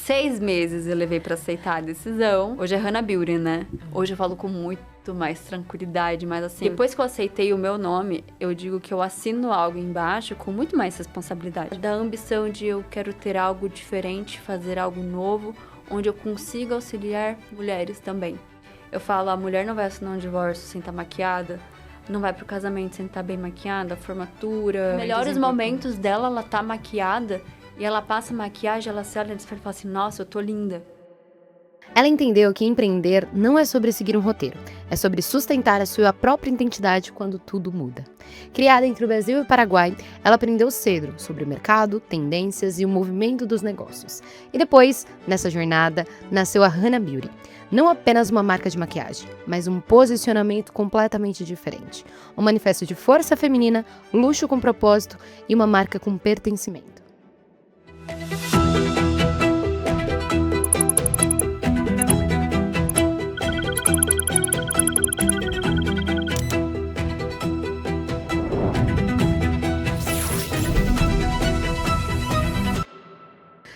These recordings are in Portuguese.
6 meses eu levei pra aceitar a decisão. Hoje é Hannah Beauty, né? Hoje eu falo com muito mais tranquilidade, mas assim, depois que eu aceitei o meu nome, eu digo que eu assino algo embaixo com muito mais responsabilidade. Da ambição de eu quero ter algo diferente, fazer algo novo, onde eu consiga auxiliar mulheres também. Eu falo, a mulher não vai assinar um divórcio sem estar maquiada, não vai pro casamento sem estar bem maquiada, formatura. Os melhores momentos dela, ela tá maquiada e ela passa maquiagem, ela se olha no espelho e fala assim, nossa, eu tô linda. Ela entendeu que empreender não é sobre seguir um roteiro, é sobre sustentar a sua própria identidade quando tudo muda. Criada entre o Brasil e o Paraguai, ela aprendeu cedo sobre o mercado, tendências e o movimento dos negócios. E depois, nessa jornada, nasceu a Hannah Beauty. Não apenas uma marca de maquiagem, mas um posicionamento completamente diferente. Um manifesto de força feminina, luxo com propósito e uma marca com pertencimento.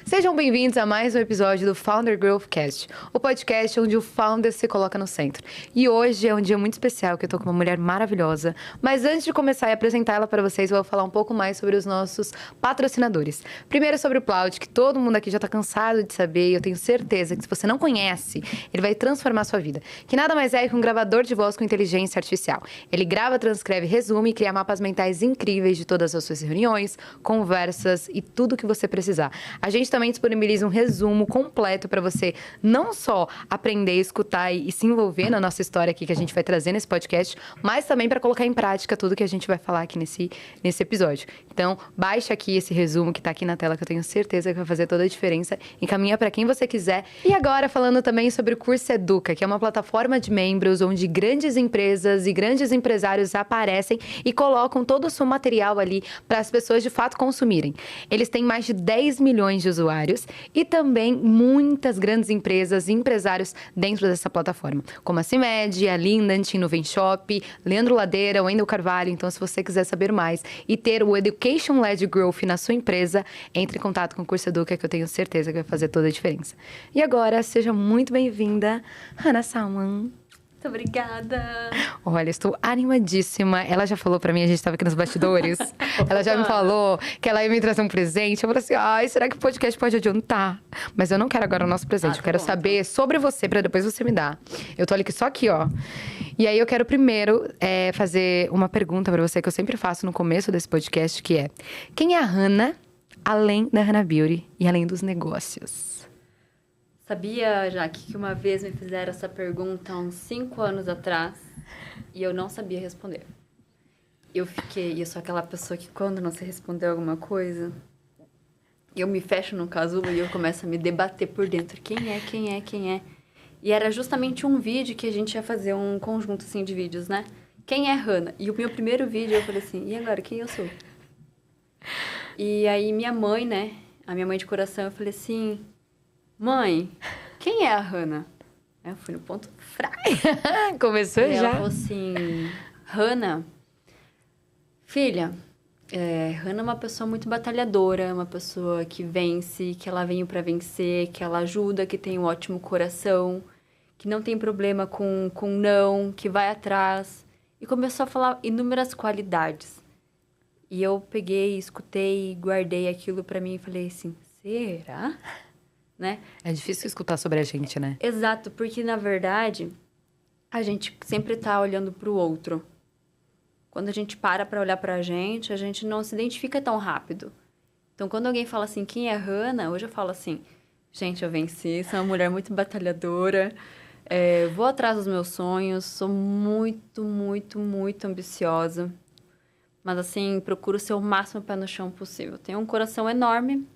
Sejam bem-vindos a mais um episódio do Founder Growthcast, o podcast onde o founder se coloca no centro. E hoje é um dia muito especial, que eu tô com uma mulher maravilhosa. Mas antes de começar e apresentar ela para vocês, eu vou falar um pouco mais sobre os nossos patrocinadores. Primeiro sobre o Plaud, que todo mundo aqui já tá cansado de saber, e eu tenho certeza que se você não conhece, ele vai transformar a sua vida. Que nada mais é que um gravador de voz com inteligência artificial. Ele grava, transcreve, resume e cria mapas mentais incríveis de todas as suas reuniões, conversas e tudo que você precisar. A gente também disponibiliza um resumo completo para você não só aprender, escutar e se envolver na nossa história aqui que a gente vai trazer nesse podcast, mas também para colocar em prática tudo que a gente vai falar aqui nesse episódio. Então, baixa aqui esse resumo que tá aqui na tela, que eu tenho certeza que vai fazer toda a diferença. Encaminha para quem você quiser. E agora, falando também sobre o Curso Educa, que é uma plataforma de membros onde grandes empresas e grandes empresários aparecem e colocam todo o seu material ali para as pessoas de fato consumirem. Eles têm mais de 10 milhões de usuários e também muitas grandes empresas e empresários dentro dessa plataforma, como a CIMED, a Lindant, Nuvenshop, Leandro Ladeira, Wendel Carvalho. Então, se você quiser saber mais e ter o Education-led Growth na sua empresa, entre em contato com o Curso Educa, que eu tenho certeza que vai fazer toda a diferença. E agora, seja muito bem-vinda, Hannah Salman. Muito obrigada. Olha, estou animadíssima. Ela já falou pra mim, a gente estava aqui nos bastidores. Ela já me falou que ela ia me trazer um presente. Eu falei assim, ai, será que o podcast pode adiantar? Mas eu não quero agora o nosso presente. Eu quero saber sobre você, pra depois você me dar. Eu tô aqui só aqui, ó. E aí eu quero primeiro fazer uma pergunta pra você, que eu sempre faço no começo desse podcast, que é: quem é a Hannah, além da Hannah Beauty e além dos negócios? Sabia, Jaque, que uma vez me fizeram essa pergunta há uns 5 anos atrás e eu não sabia responder. Eu sou aquela pessoa que quando não sei responder alguma coisa, eu me fecho no casulo e eu começo a me debater por dentro. Quem é? E era justamente um vídeo que a gente ia fazer um conjunto assim de vídeos, né? Quem é Hannah? E o meu primeiro vídeo eu falei assim, e agora, quem eu sou? E aí minha mãe, né? A minha mãe de coração, eu falei assim... Mãe, quem é a Hannah? Eu fui no ponto fraco. Começou e já. Ela falou assim, Hannah, filha, Hannah é uma pessoa muito batalhadora, uma pessoa que vence, que ela veio pra vencer, que ela ajuda, que tem um ótimo coração, que não tem problema com não, que vai atrás. E começou a falar inúmeras qualidades. E eu peguei, escutei, guardei aquilo pra mim e falei assim, será? Né? É difícil escutar sobre a gente, né? Exato, porque na verdade a gente sempre tá olhando pro outro. Quando a gente para olhar pra gente, a gente não se identifica tão rápido. Então, quando alguém fala assim, quem é Hannah? Hoje eu falo assim, gente, eu venci, sou uma mulher muito batalhadora, vou atrás dos meus sonhos, sou muito, muito, muito ambiciosa. Mas assim, procuro ser o máximo pé no chão possível. Tenho um coração enorme,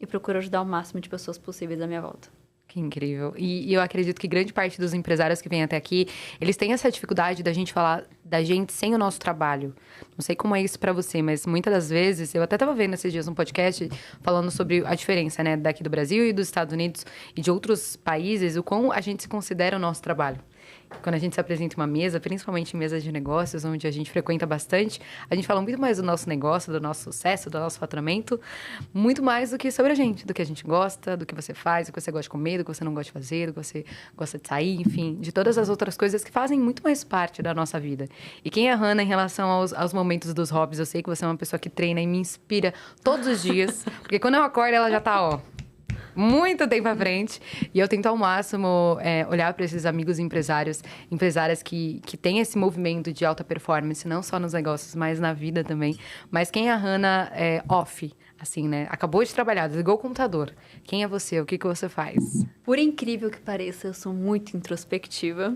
e procuro ajudar o máximo de pessoas possíveis à minha volta. Que incrível. E eu acredito que grande parte dos empresários que vêm até aqui, eles têm essa dificuldade da gente falar da gente sem o nosso trabalho. Não sei como é isso pra você, mas muitas das vezes... Eu até tava vendo esses dias um podcast falando sobre a diferença, né? Daqui do Brasil e dos Estados Unidos e de outros países, o quão a gente se considera o nosso trabalho. Quando a gente se apresenta em uma mesa, principalmente em mesas de negócios, onde a gente frequenta bastante, a gente fala muito mais do nosso negócio, do nosso sucesso, do nosso faturamento, muito mais do que sobre a gente, do que a gente gosta, do que você faz, do que você gosta de comer, do que você não gosta de fazer, do que você gosta de sair, enfim, de todas as outras coisas que fazem muito mais parte da nossa vida. E quem é a Hannah em relação aos momentos dos hobbies? Eu sei que você é uma pessoa que treina e me inspira todos os dias, porque quando eu acordo, ela já tá, ó, muito tempo à frente. E eu tento ao máximo olhar para esses amigos empresários, empresárias que têm esse movimento de alta performance, não só nos negócios, mas na vida também. Mas quem é a Hannah off, assim, né? Acabou de trabalhar, desligou o computador. Quem é você? O que você faz? Por incrível que pareça, eu sou muito introspectiva.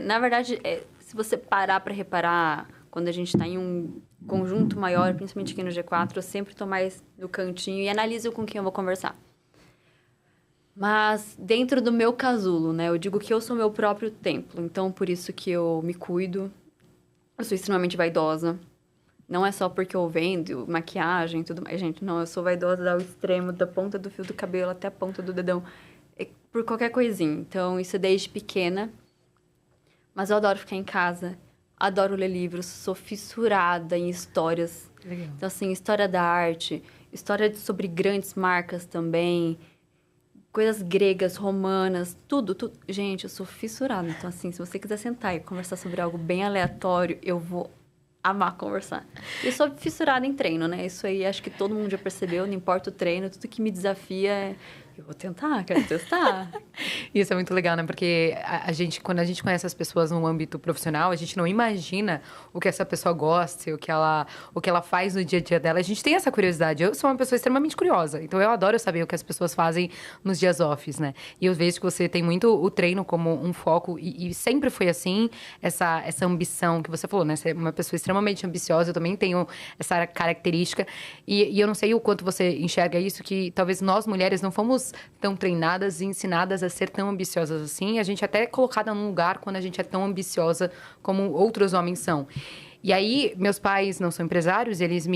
Na verdade, se você parar para reparar, quando a gente está em um conjunto maior, principalmente aqui no G4, eu sempre estou mais no cantinho e analiso com quem eu vou conversar. Mas dentro do meu casulo, né? Eu digo que eu sou meu próprio templo. Então, por isso que eu me cuido. Eu sou extremamente vaidosa. Não é só porque eu vendo maquiagem e tudo mais. Gente, não. Eu sou vaidosa ao extremo, da ponta do fio do cabelo até a ponta do dedão. Por qualquer coisinha. Então, isso é desde pequena. Mas eu adoro ficar em casa. Adoro ler livros. Sou fissurada em histórias. Legal. Então, assim, história da arte. História sobre grandes marcas também. Coisas gregas, romanas, tudo. Gente, eu sou fissurada. Então, assim, se você quiser sentar e conversar sobre algo bem aleatório, eu vou amar conversar. Eu sou fissurada em treino, né? Isso aí, acho que todo mundo já percebeu. Não importa o treino, tudo que me desafia, eu vou tentar, quero testar. Isso é muito legal, né? Porque quando a gente conhece as pessoas no âmbito profissional, a gente não imagina o que essa pessoa gosta, o que ela faz no dia a dia dela. A gente tem essa curiosidade. Eu sou uma pessoa extremamente curiosa, então eu adoro saber o que as pessoas fazem nos dias offs, né? E eu vejo que você tem muito o treino como um foco, e sempre foi assim, essa ambição que você falou, né? Você é uma pessoa extremamente ambiciosa, eu também tenho essa característica. E eu não sei o quanto você enxerga isso, que talvez nós mulheres não fomos tão treinadas e ensinadas a ser tão ambiciosas assim. A gente até é colocada num lugar quando a gente é tão ambiciosa como outros homens são. E aí, meus pais não são empresários, eles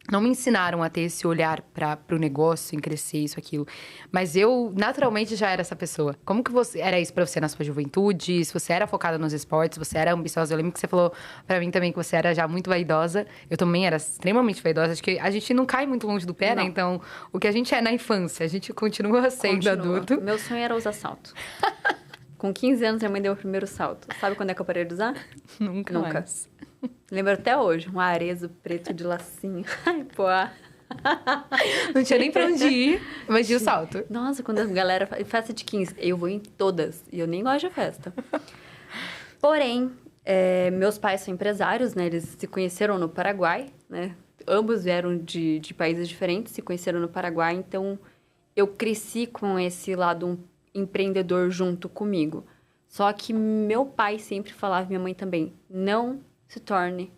não me ensinaram a ter esse olhar para o negócio, em crescer, isso, aquilo. Mas eu, naturalmente, já era essa pessoa. Como que você era isso para você na sua juventude? Se você era focada nos esportes, você era ambiciosa? Eu lembro que você falou para mim também que você era já muito vaidosa. Eu também era extremamente vaidosa. Acho que a gente não cai muito longe do pé, né? Então, o que a gente é na infância, a gente continua sendo adulto. Meu sonho era usar salto. Com 15 anos, minha mãe deu o primeiro salto. Sabe quando é que eu parei de usar? Nunca mais. Lembro até hoje, um arezo preto de lacinho. Ai, pô. Não tinha nem pra onde ir, mas tinha o salto. Nossa, quando a galera faz festa de 15, eu vou em todas. E eu nem gosto de festa. Porém, meus pais são empresários, né? Eles se conheceram no Paraguai, né? Ambos vieram de países diferentes, se conheceram no Paraguai. Então, eu cresci com esse lado empreendedor junto comigo. Só que meu pai sempre falava, minha mãe também, não se torne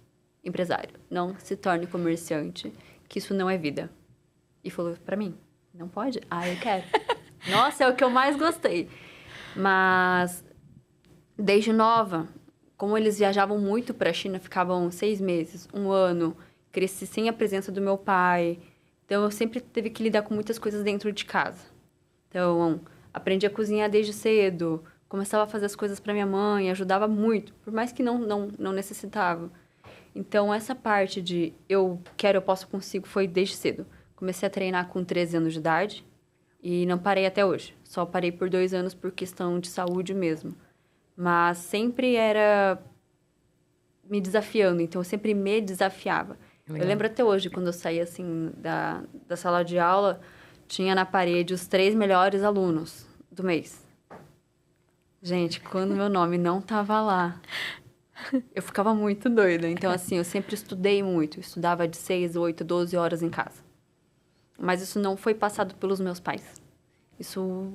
empresário, não se torne comerciante, que isso não é vida. E falou pra mim, não pode? Ah, eu quero. Nossa, é o que eu mais gostei. Mas, desde nova, como eles viajavam muito pra China, ficavam 6 meses, 1 ano, cresci sem a presença do meu pai. Então, eu sempre teve que lidar com muitas coisas dentro de casa. Então, aprendi a cozinhar desde cedo, começava a fazer as coisas para minha mãe, ajudava muito, por mais que não necessitava. Então, essa parte de eu quero, eu posso, consigo, foi desde cedo. Comecei a treinar com 13 anos de idade e não parei até hoje. Só parei por 2 anos por questão de saúde mesmo. Mas sempre era me desafiando, então eu sempre me desafiava. Legal. Eu lembro até hoje, quando eu saí, assim, da sala de aula, tinha na parede os 3 melhores alunos do mês. Gente, quando meu nome não tava lá, eu ficava muito doida. Então, assim, eu sempre estudei muito. Eu estudava de 6, 8, 12 horas em casa. Mas isso não foi passado pelos meus pais. Isso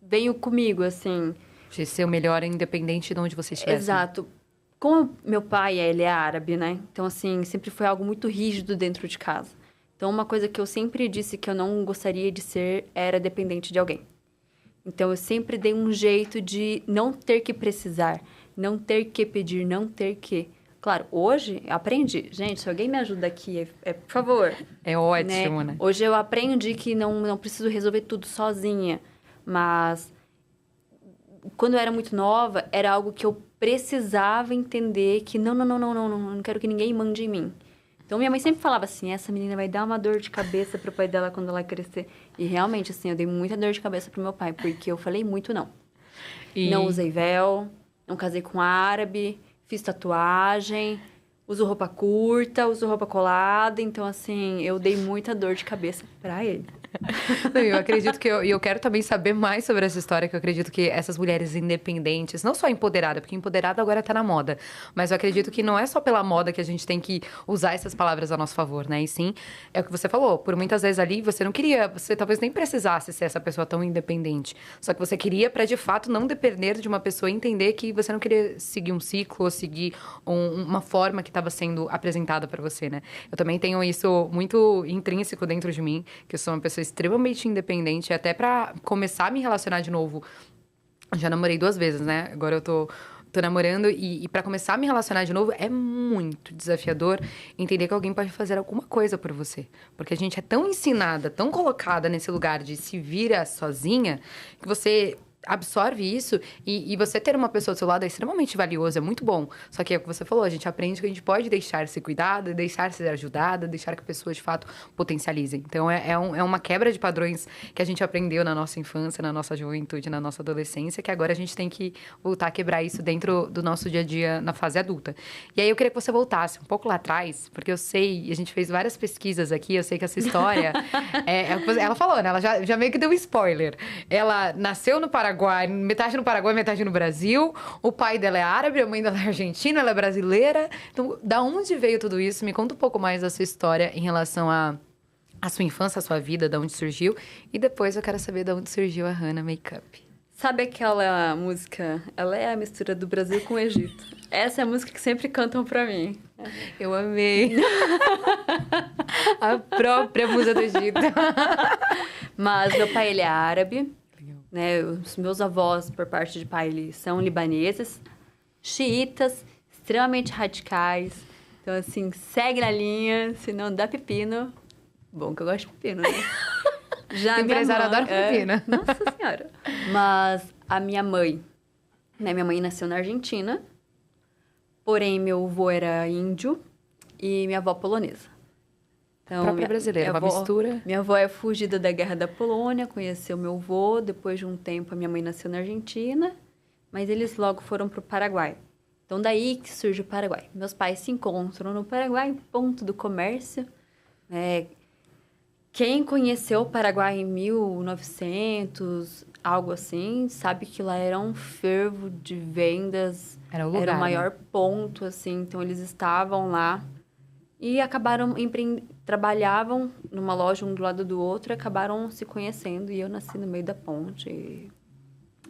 veio comigo, assim. De ser o melhor, independente de onde você estivesse. Exato. Como meu pai, ele é árabe, né? Então, assim, sempre foi algo muito rígido dentro de casa. Então, uma coisa que eu sempre disse que eu não gostaria de ser era dependente de alguém. Então, eu sempre dei um jeito de não ter que precisar, não ter que pedir, não ter que... Claro, hoje eu aprendi. Gente, se alguém me ajuda aqui, por favor. É ótimo, né? Hoje eu aprendi que não preciso resolver tudo sozinha. Mas quando eu era muito nova, era algo que eu precisava entender que não quero que ninguém mande em mim. Então, minha mãe sempre falava assim, essa menina vai dar uma dor de cabeça pro pai dela quando ela crescer. E realmente, assim, eu dei muita dor de cabeça pro meu pai, porque eu falei muito não. Não usei véu, não casei com árabe, fiz tatuagem, uso roupa curta, uso roupa colada. Então, assim, eu dei muita dor de cabeça pra ele. Não, eu acredito que eu quero também saber mais sobre essa história, que eu acredito que essas mulheres independentes, não só empoderada, porque empoderada agora tá na moda, mas eu acredito que não é só pela moda que a gente tem que usar essas palavras a nosso favor, né? E sim, é o que você falou, por muitas vezes ali você não queria, você talvez nem precisasse ser essa pessoa tão independente, só que você queria pra de fato não depender de uma pessoa e entender que você não queria seguir um ciclo ou seguir uma forma que estava sendo apresentada pra você, né? Eu também tenho isso muito intrínseco dentro de mim, que eu sou uma pessoa extremamente independente, até pra começar a me relacionar de novo. Eu já namorei 2 vezes, né? Agora eu tô namorando e para começar a me relacionar de novo é muito desafiador entender que alguém pode fazer alguma coisa por você. Porque a gente é tão ensinada, tão colocada nesse lugar de se vira sozinha, que você absorve isso e você ter uma pessoa do seu lado é extremamente valioso, é muito bom. Só que é o que você falou, a gente aprende que a gente pode deixar ser cuidada, deixar ser ajudada, deixar que a pessoa de fato potencialize. Então é uma quebra de padrões que a gente aprendeu na nossa infância, na nossa juventude, na nossa adolescência, que agora a gente tem que voltar a quebrar isso dentro do nosso dia a dia na fase adulta. E aí eu queria que você voltasse um pouco lá atrás, porque eu sei, e a gente fez várias pesquisas aqui, eu sei que essa história, ela falou, né? Ela já meio que deu um spoiler. Ela nasceu no Paraguai, metade no Paraguai, metade no Brasil. O pai dela é árabe, a mãe dela é argentina, ela é brasileira. Então, da onde veio tudo isso? Me conta um pouco mais da sua história em relação à sua infância, à sua vida, de onde surgiu. E depois eu quero saber de onde surgiu a Hannah Makeup. Sabe aquela música? Ela é a mistura do Brasil com o Egito. Essa é a música que sempre cantam pra mim. Eu amei. A própria musa do Egito. Mas meu pai, ele é árabe. Né? Os meus avós, por parte de pai, eles são libaneses, xiitas, extremamente radicais. Então, assim, segue na linha, se não dá pepino. Bom que eu gosto de pepino, né? Já empresária adora pepino. Nossa Senhora. Mas a minha mãe, né? Minha mãe nasceu na Argentina, porém meu avô era índio e minha avó polonesa. Então, própria brasileira, uma mistura. Minha avó é fugida da Guerra da Polônia, conheceu meu avô. Depois de um tempo, a minha mãe nasceu na Argentina, mas eles logo foram para o Paraguai. Então, daí que surge o Paraguai. Meus pais se encontram no Paraguai, ponto do comércio. Quem conheceu o Paraguai em 1900, algo assim, sabe que lá era um fervo de vendas. Era o lugar, era o maior né? ponto, assim. Então, eles estavam lá. E acabaram, trabalhavam numa loja um do lado do outro e acabaram se conhecendo. E eu nasci no meio da ponte. E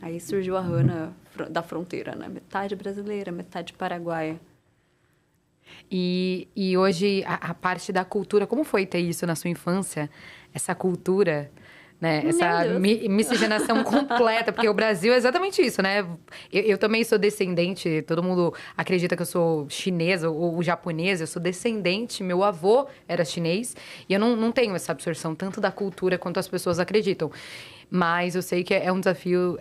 aí surgiu a Hannah da fronteira, né? Metade brasileira, metade paraguaia. E hoje, a parte da cultura, como foi ter isso na sua infância? Essa cultura, né? Essa miscigenação completa, porque o Brasil é exatamente isso, né? Eu também sou descendente, todo mundo acredita que eu sou chinesa ou japonesa, eu sou descendente, meu avô era chinês, e eu não tenho essa absorção tanto da cultura quanto as pessoas acreditam. Mas eu sei que é um desafio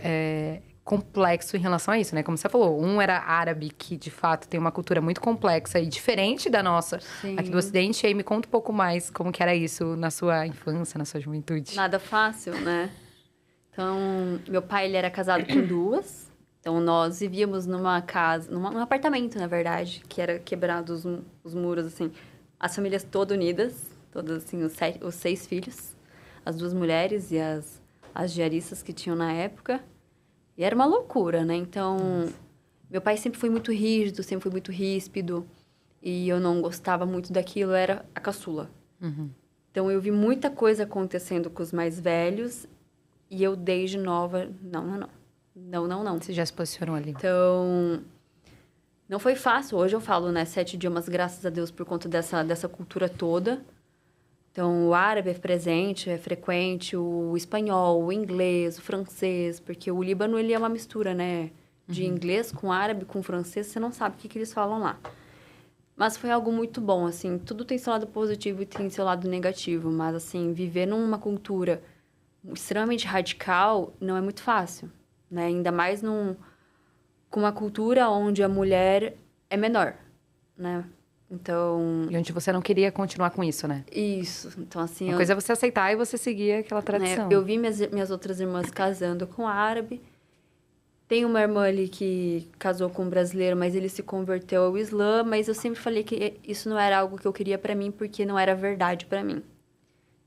complexo em relação a isso, né? Como você falou, um era árabe, que de fato tem uma cultura muito complexa e diferente da nossa. Sim. Aqui do Ocidente. E aí me conta um pouco mais como que era isso na sua infância, na sua juventude. Nada fácil, né? Então, meu pai, ele era casado com 2. Então, nós vivíamos numa casa, num apartamento, na verdade, que era quebrado os muros, assim. As famílias todas unidas, todas, assim, os 6 filhos. As 2 mulheres e as diaristas que tinham na época. E era uma loucura, né? Então, meu pai sempre foi muito rígido, sempre foi muito ríspido. E eu não gostava muito daquilo, eu era a caçula. Uhum. Então, eu vi muita coisa acontecendo com os mais velhos. E eu, desde nova, não. Você já se posicionou ali. Então, não foi fácil. Hoje eu falo, né? 7 idiomas, graças a Deus, por conta dessa cultura toda. Então, o árabe é presente, é frequente, o espanhol, o inglês, o francês, porque o Líbano, ele é uma mistura, né? De inglês com árabe, com francês, você não sabe o que eles falam lá. Mas foi algo muito bom, assim, tudo tem seu lado positivo e tem seu lado negativo, mas, assim, viver numa cultura extremamente radical não é muito fácil. né? Ainda mais com uma cultura onde a mulher é menor, né? Então... E onde você não queria continuar com isso, né? Isso. Então, assim... Uma coisa é você aceitar e você seguir aquela tradição. Eu vi minhas outras irmãs casando com árabe. Tem uma irmã ali que casou com um brasileiro, mas ele se converteu ao Islã. Mas eu sempre falei que isso não era algo que eu queria pra mim, porque não era verdade pra mim.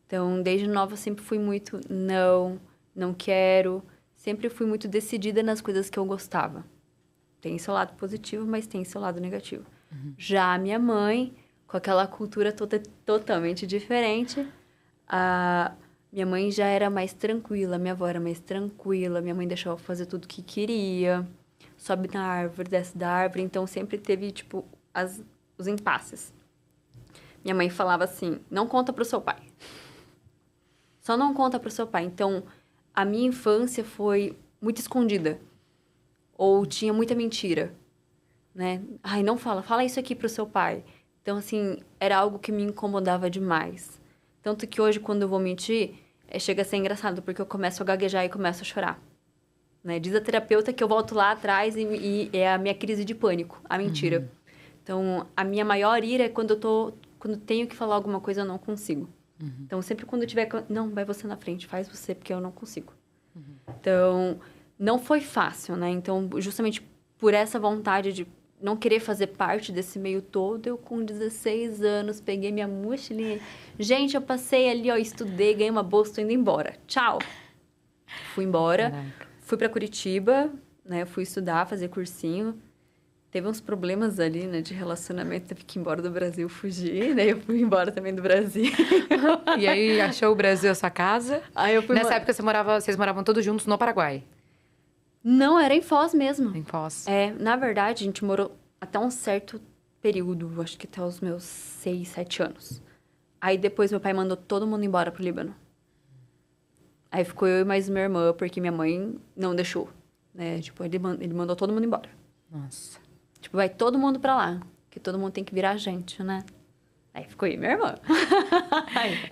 Então, desde nova, eu sempre fui muito não quero. Sempre fui muito decidida nas coisas que eu gostava. Tem seu lado positivo, mas tem seu lado negativo. Já a minha mãe, com aquela cultura totalmente diferente, minha mãe já era mais tranquila, minha avó era mais tranquila, minha mãe deixava eu fazer tudo o que queria, sobe na árvore, desce da árvore, então sempre teve, tipo, os impasses. Minha mãe falava assim, não conta pro seu pai. Só não conta pro seu pai. Então, a minha infância foi muito escondida. Ou tinha muita mentira, né? Ai, não fala isso aqui pro seu pai. Então, assim, era algo que me incomodava demais. Tanto que hoje, quando eu vou mentir, chega a ser engraçado, porque eu começo a gaguejar e começo a chorar. Né? Diz a terapeuta que eu volto lá atrás e é a minha crise de pânico, a mentira. Então, a minha maior ira é quando tenho que falar alguma coisa, eu não consigo. Então, sempre quando eu tiver... Não, vai você na frente, faz você, porque eu não consigo. Então... Não foi fácil, né? Então, justamente por essa vontade de não querer fazer parte desse meio todo, eu com 16 anos peguei minha mochilinha. Gente, eu passei ali, ó, estudei, ganhei uma bolsa, tô indo embora. Tchau! Fui embora, fui pra Curitiba, né? Fui estudar, fazer cursinho. Teve uns problemas ali, né, de relacionamento, teve que ir embora do Brasil, fugir, né? Eu fui embora também do Brasil. E aí, achou o Brasil a sua casa? Aí eu fui Nessa época, vocês moravam todos juntos no Paraguai? Não, era em Foz mesmo. Em Foz. Na verdade, a gente morou até um certo período, acho que até os meus 6, 7 anos. Aí depois meu pai mandou todo mundo embora pro Líbano. Aí ficou eu e mais minha irmã, porque minha mãe não deixou, né? Tipo, ele mandou todo mundo embora. Nossa. Tipo, vai todo mundo pra lá, que todo mundo tem que virar gente, né? Aí ficou eu e minha irmã.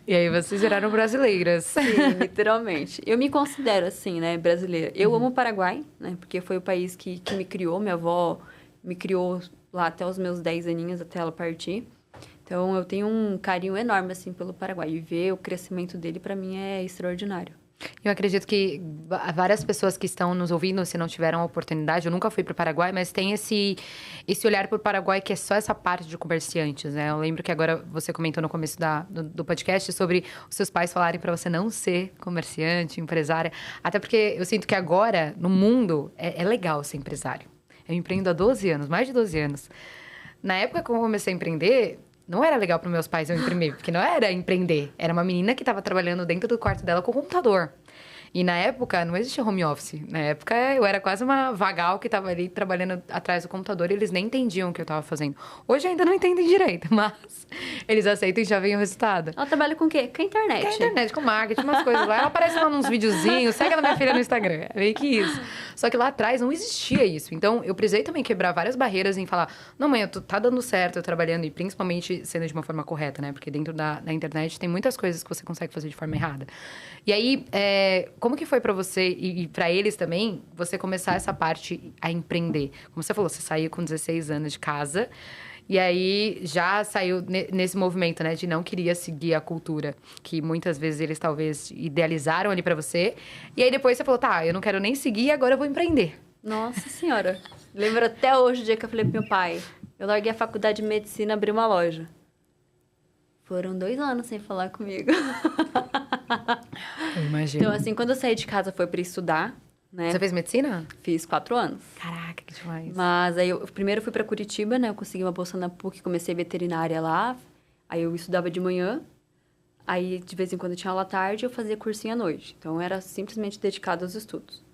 E aí vocês viraram brasileiras. Sim, literalmente. Eu me considero assim, né, brasileira. Eu amo o Paraguai, né, porque foi o país que me criou. Minha avó me criou lá até os meus 10 aninhos, até ela partir. Então, eu tenho um carinho enorme, assim, pelo Paraguai. E ver o crescimento dele, pra mim, é extraordinário. Eu acredito que várias pessoas que estão nos ouvindo, se não tiveram a oportunidade, eu nunca fui para o Paraguai, mas tem esse olhar para o Paraguai que é só essa parte de comerciantes, né? Eu lembro que agora você comentou no começo do podcast sobre os seus pais falarem para você não ser comerciante, empresária. Até porque eu sinto que agora, no mundo, é legal ser empresário. Eu empreendo há 12 anos, mais de 12 anos. Na época que eu comecei a empreender... Não era legal para meus pais eu imprimir, porque não era empreender. Era uma menina que estava trabalhando dentro do quarto dela com o computador. E na época, não existia home office. Na época, eu era quase uma vagal que estava ali trabalhando atrás do computador e eles nem entendiam o que eu estava fazendo. Hoje ainda não entendem direito, mas eles aceitam e já veem o resultado. Ela trabalha com o quê? Com a internet. Com a internet, com marketing, umas coisas lá. Ela aparece lá nos videozinhos, segue a minha filha no Instagram. É meio que isso. Só que lá atrás não existia isso. Então, eu precisei também quebrar várias barreiras em falar, não, mãe, tá dando certo, eu trabalhando, e principalmente sendo de uma forma correta, né? Porque dentro da internet tem muitas coisas que você consegue fazer de forma errada. E aí, como que foi pra você e pra eles também, você começar essa parte a empreender? Como você falou, você saiu com 16 anos de casa e aí já saiu nesse movimento, né? De não queria seguir a cultura, que muitas vezes eles talvez idealizaram ali pra você. E aí depois você falou, tá, eu não quero nem seguir, agora eu vou empreender. Nossa Senhora. Lembro até hoje o dia que eu falei pro meu pai, eu larguei a faculdade de medicina e abri uma loja. Foram 2 anos sem falar comigo. Eu imagino. Então, assim, quando eu saí de casa foi pra estudar, né? Você fez medicina? Fiz 4 anos. Caraca, que demais. Mas aí, eu primeiro fui pra Curitiba, né? Eu consegui uma bolsa na PUC, comecei veterinária lá. Aí eu estudava de manhã. Aí, de vez em quando, eu tinha aula à tarde e eu fazia cursinho à noite. Então, eu era simplesmente dedicada aos estudos.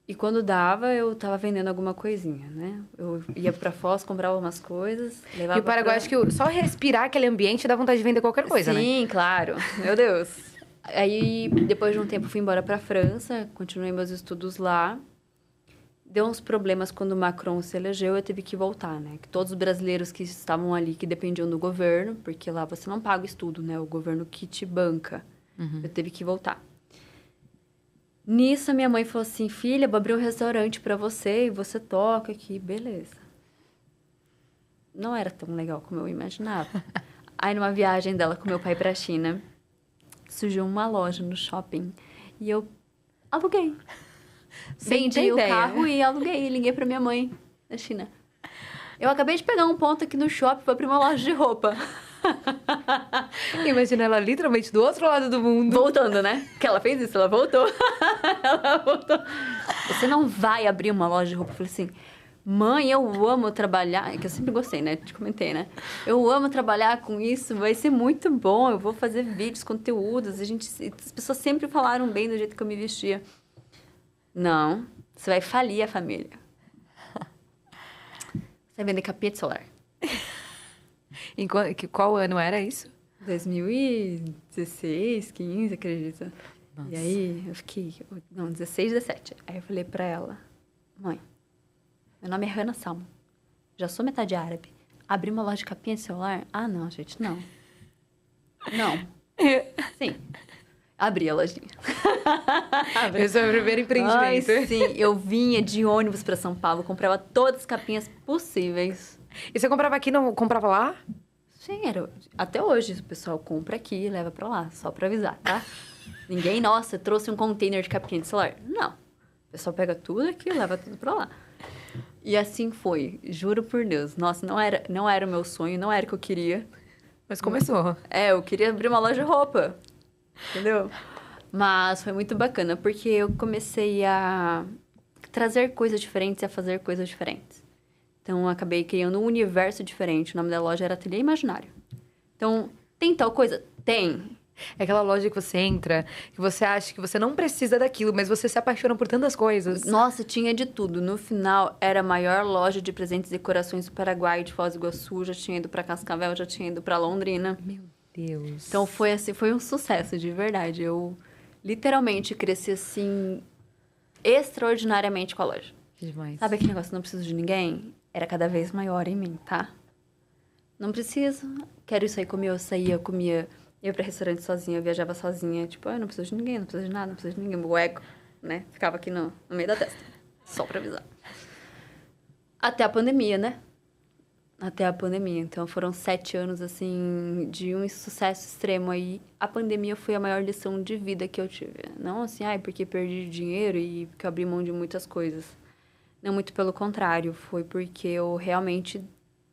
E quando dava, eu tava vendendo alguma coisinha, né? Eu ia pra Foz, comprava umas coisas, levava E o Paraguai, acho que só respirar aquele ambiente dá vontade de vender qualquer coisa, né? Sim, claro. Meu Deus. Aí, depois de um tempo, fui embora pra França, continuei meus estudos lá. Deu uns problemas quando o Macron se elegeu, eu tive que voltar, né? Que todos os brasileiros que estavam ali, que dependiam do governo, porque lá você não paga o estudo, né? O governo que te banca. Eu tive que voltar. Nisso, a minha mãe falou assim, filha, vou abrir um restaurante pra você e você toca aqui. Beleza. Não era tão legal como eu imaginava. Aí, numa viagem dela com meu pai pra China, surgiu uma loja no shopping e eu aluguei. Sem ter Vendi o ideia. carro e aluguei. Liguei pra minha mãe na China. Eu acabei de pegar um ponto aqui no shopping, vou abrir uma loja de roupa. Imagina ela literalmente do outro lado do mundo. Voltando, né? Que ela fez isso, ela voltou. Ela voltou. Você não vai abrir uma loja de roupa? Eu falei assim, mãe, eu amo trabalhar. É que eu sempre gostei, né? Te comentei, né? Eu amo trabalhar com isso, vai ser muito bom. Eu vou fazer vídeos, conteúdos. As pessoas sempre falaram bem do jeito que eu me vestia. Não, você vai falir a família. Você vai vender capinha de celular. Qual ano era isso? 2016, 15, acredita? Nossa. E aí, eu fiquei... Não, 16, 17. Aí eu falei pra ela, mãe, meu nome é Hannah Salmon. Já sou metade árabe. Abrir uma loja de capinha de celular? Ah, não, gente, não. Não. Sim. Abri a lojinha. Esse é o primeiro empreendimento. Ai, sim. Eu vinha de ônibus pra São Paulo, comprava todas as capinhas possíveis. E você comprava aqui, não comprava lá? Sim, até hoje o pessoal compra aqui e leva pra lá, só pra avisar, tá? Ninguém, nossa, trouxe um container de capinha de celular. Não. O pessoal pega tudo aqui e leva tudo pra lá. E assim foi, juro por Deus. Nossa, não era o meu sonho, não era o que eu queria. Mas começou. Eu queria abrir uma loja de roupa, entendeu? Mas foi muito bacana, porque eu comecei a trazer coisas diferentes e a fazer coisas diferentes. Então, eu acabei criando um universo diferente. O nome da loja era Ateliê Imaginário. Então, tem tal coisa? Tem. É aquela loja que você entra, que você acha que você não precisa daquilo, mas você se apaixona por tantas coisas. Nossa, tinha de tudo. No final, era a maior loja de presentes e decorações do Paraguai, de Foz do Iguaçu. Já tinha ido pra Cascavel, já tinha ido pra Londrina. Meu Deus. Então, foi assim, foi um sucesso, de verdade. Eu literalmente cresci, assim, extraordinariamente com a loja. Que demais. Sabe aquele negócio, não preciso de ninguém? Era cada vez maior em mim, tá? Não preciso. Quero isso aí, comia, eu saía, comia. Ia pra restaurante sozinha, eu viajava sozinha. Tipo, eu não preciso de ninguém, não preciso de nada, não preciso de ninguém. O ego, né? Ficava aqui no meio da testa. Só pra avisar. Até a pandemia, né? Até a pandemia. Então, foram 7 anos, assim, de um sucesso extremo aí. A pandemia foi a maior lição de vida que eu tive. Não assim, porque perdi dinheiro e porque eu abri mão de muitas coisas. Não, muito pelo contrário. Foi porque eu realmente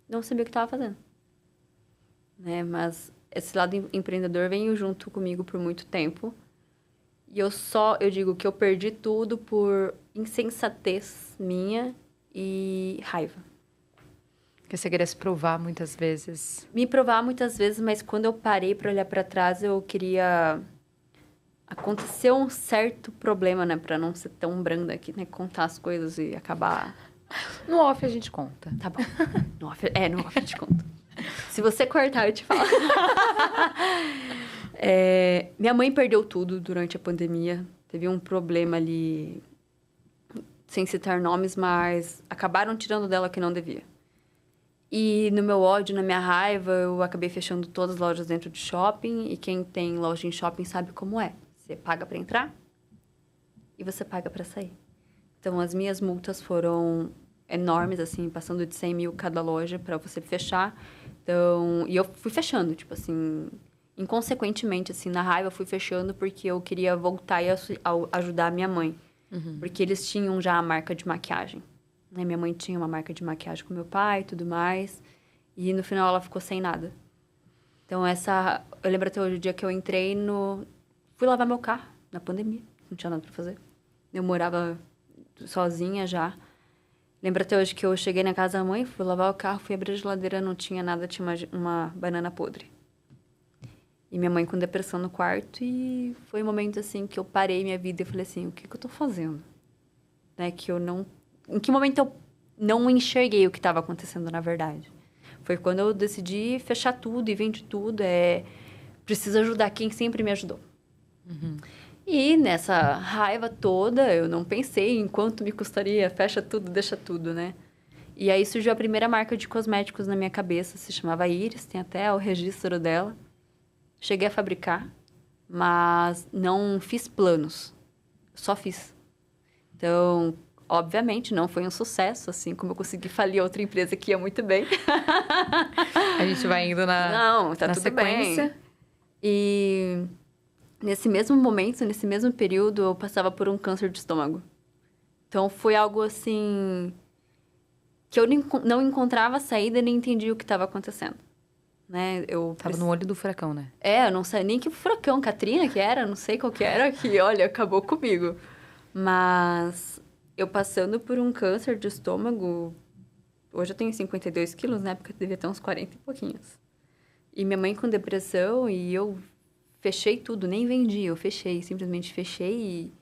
não sabia o que estava fazendo. Né? Mas esse lado empreendedor veio junto comigo por muito tempo. E eu digo que eu perdi tudo por insensatez minha e raiva. Que você queria se provar muitas vezes. Me provar muitas vezes, mas quando eu parei para olhar para trás, eu queria... Aconteceu um certo problema, né? Pra não ser tão branda aqui, né? Contar as coisas e acabar... No off a gente conta. Tá bom. No off a gente conta. Se você cortar, eu te falo. Minha mãe perdeu tudo durante a pandemia. Teve um problema ali, sem citar nomes, mas acabaram tirando dela o que não devia. E no meu ódio, na minha raiva, eu acabei fechando todas as lojas dentro de shopping. E quem tem loja em shopping sabe como é. Você paga para entrar e você paga para sair. Então, as minhas multas foram enormes, assim, passando de 100 mil cada loja para você fechar. Então, e eu fui fechando, tipo assim, inconsequentemente, assim, na raiva, eu fui fechando porque eu queria voltar e ajudar a minha mãe. Uhum. Porque eles tinham já a marca de maquiagem. Né? Minha mãe tinha uma marca de maquiagem com meu pai e tudo mais. E no final ela ficou sem nada. Então, eu lembro até hoje o dia que eu entrei fui lavar meu carro, na pandemia. Não tinha nada pra fazer. Eu morava sozinha já. Lembro até hoje que eu cheguei na casa da mãe, fui lavar o carro, fui abrir a geladeira, não tinha nada, tinha uma banana podre. E minha mãe com depressão no quarto, e foi um momento, assim, que eu parei minha vida e falei assim, o que eu tô fazendo? Né, em que momento eu não enxerguei o que estava acontecendo, na verdade? Foi quando eu decidi fechar tudo e vender tudo, preciso ajudar quem sempre me ajudou. Uhum. E nessa raiva toda, eu não pensei em quanto me custaria, fecha tudo, deixa tudo, né? E aí surgiu a primeira marca de cosméticos na minha cabeça, se chamava Iris, tem até o registro dela. Cheguei a fabricar, mas não fiz planos. só fiz. Então, obviamente, não foi um sucesso, assim como eu consegui falir outra empresa que ia muito bem. A gente vai indo Não, tá na tudo sequência. bem. E nesse mesmo momento, nesse mesmo período, eu passava por um câncer de estômago. Então, foi algo assim que eu não encontrava saída nem entendia o que estava acontecendo. Né? Tava no olho do furacão, né? Eu não sei nem que furacão, Katrina que era, não sei qual que era, que, olha, acabou comigo. Mas eu passando por um câncer de estômago, hoje eu tenho 52 quilos, na época eu devia ter uns 40 e pouquinhos. E minha mãe com depressão, e eu fechei tudo, nem vendi, eu fechei, simplesmente fechei e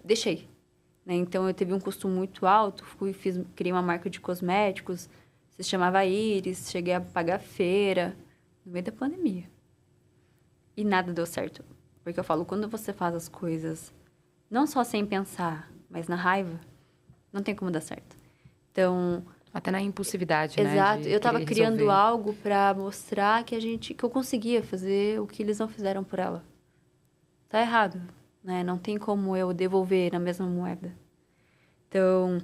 deixei. Né? Então, eu teve um custo muito alto, criei uma marca de cosméticos, se chamava Iris, cheguei a pagar feira, no meio da pandemia. E nada deu certo. Porque eu falo, quando você faz as coisas, não só sem pensar, mas na raiva, não tem como dar certo. Então... Até na impulsividade, né? Exato. Eu tava criando resolver. algo pra mostrar que eu conseguia fazer o que eles não fizeram por ela. Tá errado, né? Não tem como eu devolver na mesma moeda. Então,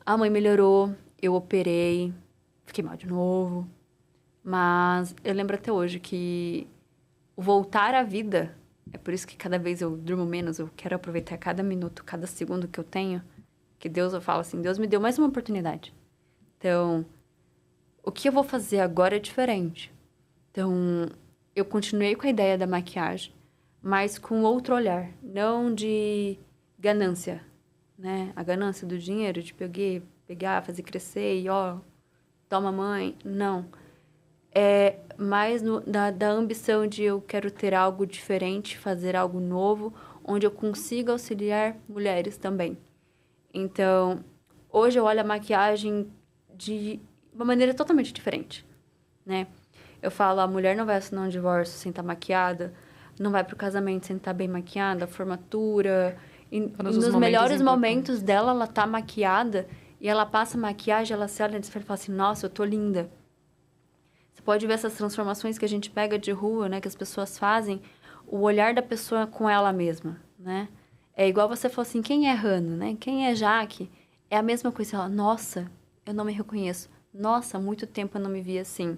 a mãe melhorou, eu operei, fiquei mal de novo. Mas eu lembro até hoje que o voltar à vida, é por isso que cada vez eu durmo menos, eu quero aproveitar cada minuto, cada segundo que eu tenho, que Deus, eu falo assim, Deus me deu mais uma oportunidade. Então, o que eu vou fazer agora é diferente. Então, eu continuei com a ideia da maquiagem, mas com outro olhar, não de ganância, né? A ganância do dinheiro, de pegar, fazer crescer e, ó, toma mãe. Não. É mais da ambição de eu quero ter algo diferente, fazer algo novo, onde eu consiga auxiliar mulheres também. Então, hoje eu olho a maquiagem de uma maneira totalmente diferente, né? Eu falo, a mulher não vai assinar um divórcio sem estar maquiada, não vai pro casamento sem estar bem maquiada, formatura. E nos melhores momentos dela, ela tá maquiada e ela passa maquiagem, ela se olha no espelho e fala assim, nossa, eu tô linda. Você pode ver essas transformações que a gente pega de rua, né? Que as pessoas fazem, o olhar da pessoa com ela mesma, né? É igual você falou assim, quem é Hannah, né? Quem é Jaque? É a mesma coisa. Ela, nossa, eu não me reconheço. Nossa, há muito tempo eu não me vi assim.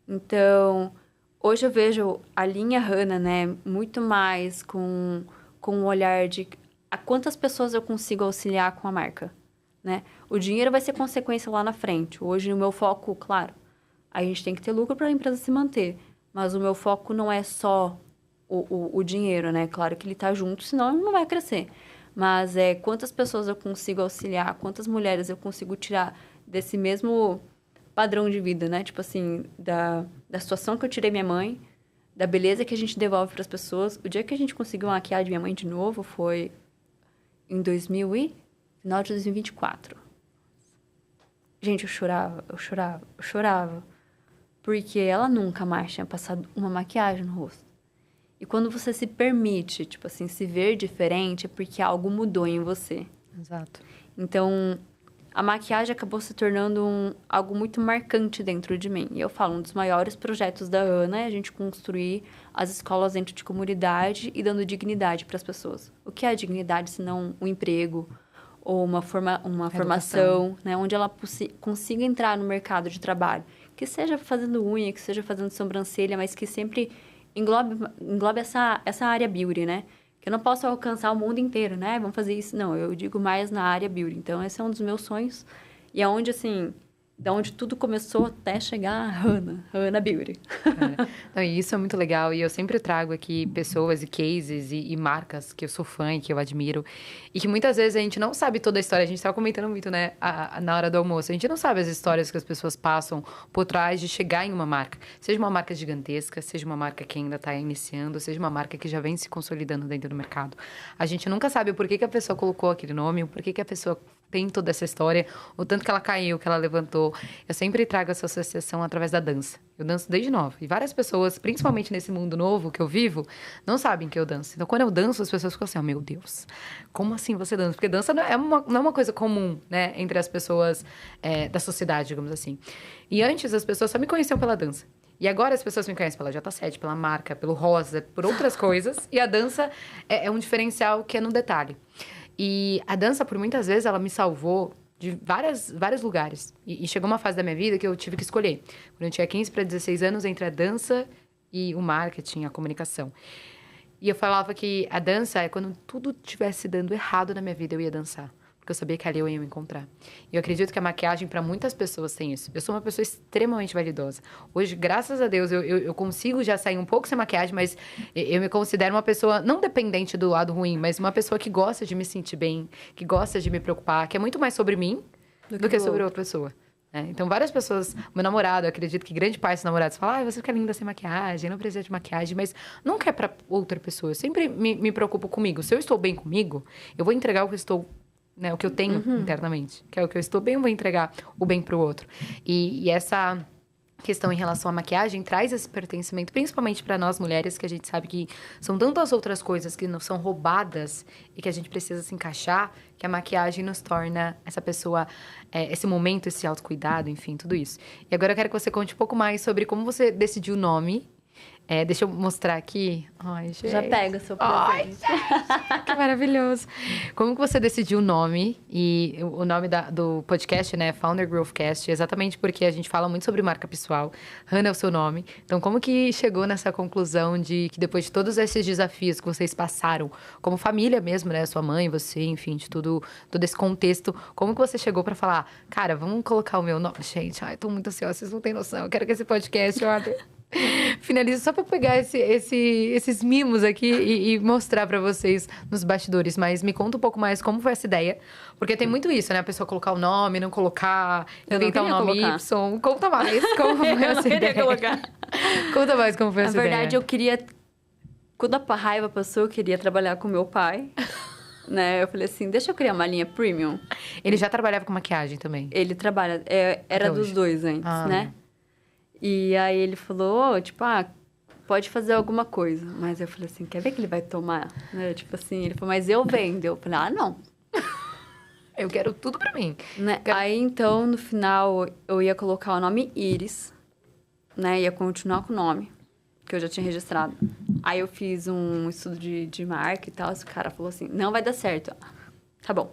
Então, hoje eu vejo a linha Hannah, né? Muito mais com um olhar de a quantas pessoas eu consigo auxiliar com a marca, né? O dinheiro vai ser consequência lá na frente. Hoje, o meu foco, claro, a gente tem que ter lucro para a empresa se manter. Mas o meu foco não é só o dinheiro, né? Claro que ele tá junto, senão ele não vai crescer. Mas é quantas pessoas eu consigo auxiliar, quantas mulheres eu consigo tirar desse mesmo padrão de vida, né? Tipo assim, da situação que eu tirei minha mãe, da beleza que a gente devolve para as pessoas. O dia que a gente conseguiu maquiar de minha mãe de novo foi em final de 2024. Gente, eu chorava. Porque ela nunca mais tinha passado uma maquiagem no rosto. E quando você se permite, tipo assim, se ver diferente, é porque algo mudou em você. Exato. Então, a maquiagem acabou se tornando algo muito marcante dentro de mim. E eu falo, um dos maiores projetos da Ana é a gente construir as escolas dentro de comunidade e dando dignidade para as pessoas. O que é a dignidade, se não um emprego ou uma formação, né? Onde ela consiga entrar no mercado de trabalho. Que seja fazendo unha, que seja fazendo sobrancelha, mas que sempre englobe essa área beauty, né? Que eu não posso alcançar o mundo inteiro, né? Vamos fazer isso. Não, eu digo mais na área beauty. Então, esse é um dos meus sonhos. E é onde, assim, da onde tudo começou até chegar a Hannah Beauty. Não, e isso é muito legal. E eu sempre trago aqui pessoas e cases e marcas que eu sou fã e que eu admiro. E que muitas vezes a gente não sabe toda a história. A gente estava comentando muito, né, na hora do almoço. A gente não sabe as histórias que as pessoas passam por trás de chegar em uma marca. Seja uma marca gigantesca, seja uma marca que ainda está iniciando, seja uma marca que já vem se consolidando dentro do mercado. A gente nunca sabe o porquê que a pessoa colocou aquele nome, o porquê que a pessoa tem toda essa história, o tanto que ela caiu, que ela levantou. Eu sempre trago essa associação através da dança. Eu danço desde nova. E várias pessoas, principalmente nesse mundo novo que eu vivo, não sabem que eu danço. Então, quando eu danço, as pessoas ficam assim, oh, meu Deus, como assim você dança? Porque dança não é uma coisa comum, né? Entre as pessoas da sociedade, digamos assim. E antes, as pessoas só me conheciam pela dança. E agora as pessoas me conhecem pela J7, pela marca, pelo rosa, por outras coisas. E a dança é um diferencial que é no detalhe. E a dança, por muitas vezes, ela me salvou de vários lugares. E chegou uma fase da minha vida que eu tive que escolher. Quando eu tinha 15 para 16 anos, entre a dança e o marketing, a comunicação. E eu falava que a dança é quando tudo estivesse dando errado na minha vida, eu ia dançar. Porque eu sabia que ali eu ia me encontrar. E eu acredito que a maquiagem, para muitas pessoas, tem isso. Eu sou uma pessoa extremamente validosa. Hoje, graças a Deus, eu consigo já sair um pouco sem maquiagem, mas eu me considero uma pessoa não dependente do lado ruim, mas uma pessoa que gosta de me sentir bem, que gosta de me preocupar, que é muito mais sobre mim do que sobre outra pessoa. Então, várias pessoas... Meu namorado, eu acredito que grande parte dos namorados fala, você fica linda sem maquiagem, não precisa de maquiagem, mas nunca é para outra pessoa. Eu sempre me preocupo comigo. Se eu estou bem comigo, eu vou entregar o que eu estou... o que eu tenho internamente, que é o que eu estou bem, eu vou entregar o bem pro outro. E essa questão em relação à maquiagem traz esse pertencimento, principalmente para nós mulheres, que a gente sabe que são tantas outras coisas que não são roubadas e que a gente precisa se encaixar, que a maquiagem nos torna essa pessoa, esse momento, esse autocuidado, enfim, tudo isso. E agora eu quero que você conte um pouco mais sobre como você decidiu o nome. Deixa eu mostrar aqui. Ai, gente. Já pega o seu presente. Ai, que maravilhoso. Como que você decidiu o nome? E o nome do podcast, né? Founder Growth Cast. Exatamente porque a gente fala muito sobre marca pessoal. Hannah é o seu nome. Então, como que chegou nessa conclusão de que depois de todos esses desafios que vocês passaram, como família mesmo, né? Sua mãe, você, enfim, de todo esse contexto. Como que você chegou pra falar, cara, vamos colocar o meu nome? Gente, tô muito ansiosa, vocês não têm noção. Eu quero que esse podcast, olha... Finalizo só para pegar esses mimos aqui e mostrar para vocês nos bastidores. Mas me conta um pouco mais como foi essa ideia. Porque tem muito isso, né? A pessoa colocar o nome, não colocar, inventar o nome Y. Conta mais como foi essa ideia. Colocar. Conta mais como foi essa ideia. Na verdade, eu queria... Quando a raiva passou, eu queria trabalhar com meu pai. Né? Eu falei assim, deixa eu criar uma linha premium. Ele já trabalhava com maquiagem também? Ele trabalha... Era dos dois antes, né? E aí ele falou, tipo, pode fazer alguma coisa. Mas eu falei assim, quer ver que ele vai tomar? Né? Tipo assim, ele falou, mas eu vendo. Eu falei, não. Eu quero tudo pra mim. Né? Aí, então, no final, eu ia colocar o nome Iris, né? Ia continuar com o nome, que eu já tinha registrado. Aí eu fiz um estudo de marca e tal. Esse cara falou assim, não vai dar certo. Tá bom.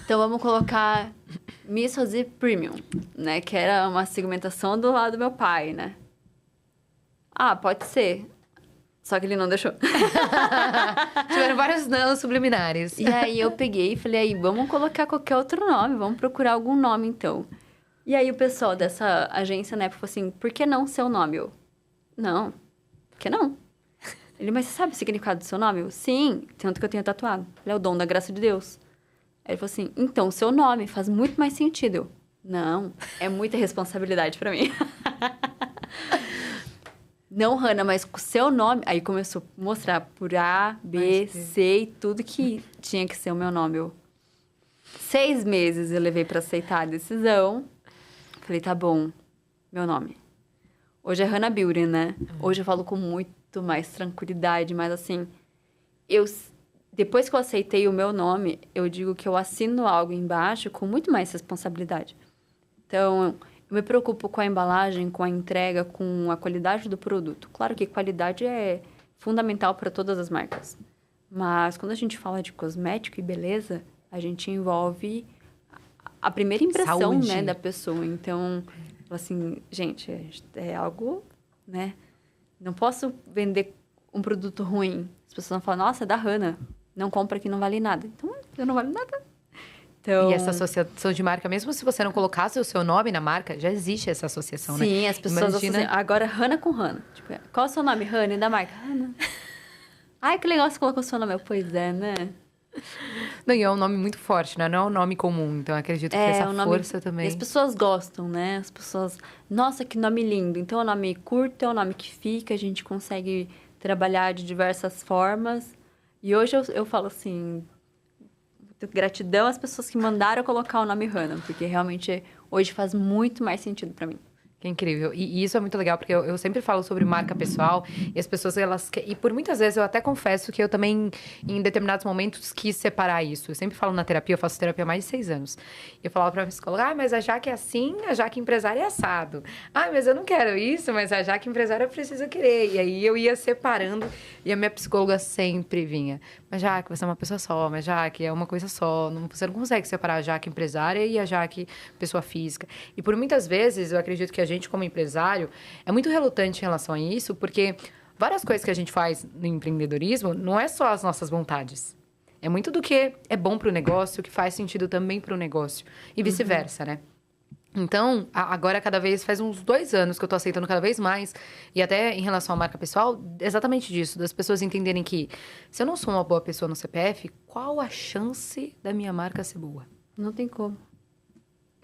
Então, vamos colocar Miss Rosé Premium, né? Que era uma segmentação do lado do meu pai, né? Pode ser. Só que ele não deixou. Tiveram vários não subliminares. E aí, eu peguei e falei, vamos colocar qualquer outro nome. Vamos procurar algum nome, então. E aí, o pessoal dessa agência, né, falou assim, por que não seu nome? Eu, não. Por que não? Ele, mas você sabe o significado do seu nome? Eu, sim. Tanto que eu tenho tatuado. Ele é o dom da graça de Deus. Aí ele falou assim, então, seu nome faz muito mais sentido. Eu, não, é muita responsabilidade pra mim. Não, Hannah, mas com o seu nome... Aí começou a mostrar por A, B, C e tudo que tinha que ser o meu nome. Eu, 6 meses eu levei pra aceitar a decisão. Falei, tá bom, meu nome. Hoje é Hannah Beauty, né? Hoje eu falo com muito mais tranquilidade, mas assim... Depois que eu aceitei o meu nome, eu digo que eu assino algo embaixo com muito mais responsabilidade. Então, eu me preocupo com a embalagem, com a entrega, com a qualidade do produto. Claro que qualidade é fundamental para todas as marcas. Mas quando a gente fala de cosmético e beleza, a gente envolve a primeira impressão, saúde, né, da pessoa. Então, assim, gente, é algo, né? Não posso vender um produto ruim. As pessoas vão falar, nossa, é da Hannah. Não compra que não vale nada. Então, eu não vale nada. Então... E essa associação de marca, mesmo se você não colocasse o seu nome na marca, já existe essa associação, né? Sim, as pessoas associam. Agora, Hannah com Hannah. Tipo, qual é o seu nome, Hannah? E da marca? Hannah. Ai, que legal você colocou o seu nome. Pois é, né? Não, e é um nome muito forte, né? Não é um nome comum. Então, acredito que essa força também... E as pessoas gostam, né? As pessoas... Nossa, que nome lindo. Então, é um nome curto, é um nome que fica. A gente consegue trabalhar de diversas formas. E hoje eu falo assim... Gratidão às pessoas que mandaram colocar o nome Hannah. Porque realmente hoje faz muito mais sentido pra mim. Que incrível. E isso é muito legal, porque eu sempre falo sobre marca pessoal e as pessoas, e por muitas vezes eu até confesso que eu também, em determinados momentos, quis separar isso. Eu sempre falo na terapia, eu faço terapia há mais de 6 anos. E eu falava pra psicóloga, mas a Jaque é assim, a Jaque empresária é assado. Mas eu não quero isso, mas a Jaque empresária precisa querer. E aí eu ia separando e a minha psicóloga sempre vinha. Mas Jaque, você é uma pessoa só, mas Jaque é uma coisa só. Você não consegue separar a Jaque empresária e a Jaque pessoa física. E por muitas vezes, eu acredito que a gente, como empresário, é muito relutante em relação a isso, porque várias coisas que a gente faz no empreendedorismo não é só as nossas vontades. É muito do que é bom para o negócio, que faz sentido também para o negócio. E vice-versa, né? Então, agora cada vez, faz uns 2 anos que eu tô aceitando cada vez mais, e até em relação à marca pessoal, exatamente disso, das pessoas entenderem que se eu não sou uma boa pessoa no CPF, qual a chance da minha marca ser boa? Não tem como.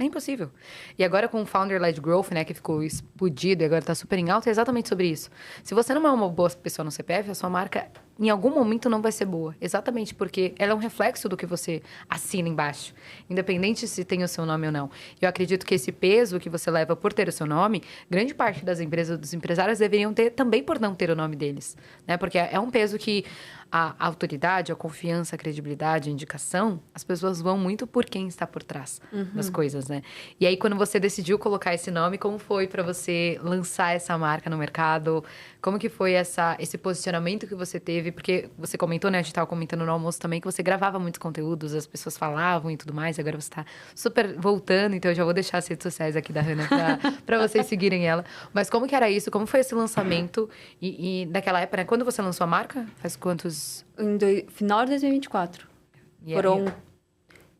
É impossível. E agora com o Founder-led Growth, né, que ficou explodido e agora tá super em alta, é exatamente sobre isso. Se você não é uma boa pessoa no CPF, a sua marca em algum momento não vai ser boa. Exatamente porque ela é um reflexo do que você assina embaixo. Independente se tem o seu nome ou não. Eu acredito que esse peso que você leva por ter o seu nome, grande parte das empresas, dos empresários deveriam ter também por não ter o nome deles. Né? Porque é um peso que a autoridade, a confiança, a credibilidade, a indicação, as pessoas vão muito por quem está por trás das coisas, né? E aí, quando você decidiu colocar esse nome, como foi para você lançar essa marca no mercado? Como que foi esse posicionamento que você teve? Porque você comentou, né? A gente estava comentando no almoço também que você gravava muitos conteúdos, as pessoas falavam e tudo mais. Agora você está super voltando, então eu já vou deixar as redes sociais aqui da Hannah para vocês seguirem ela. Mas como que era isso? Como foi esse lançamento? E naquela época, né? Quando você lançou a marca? Faz quantos... Final de 2024.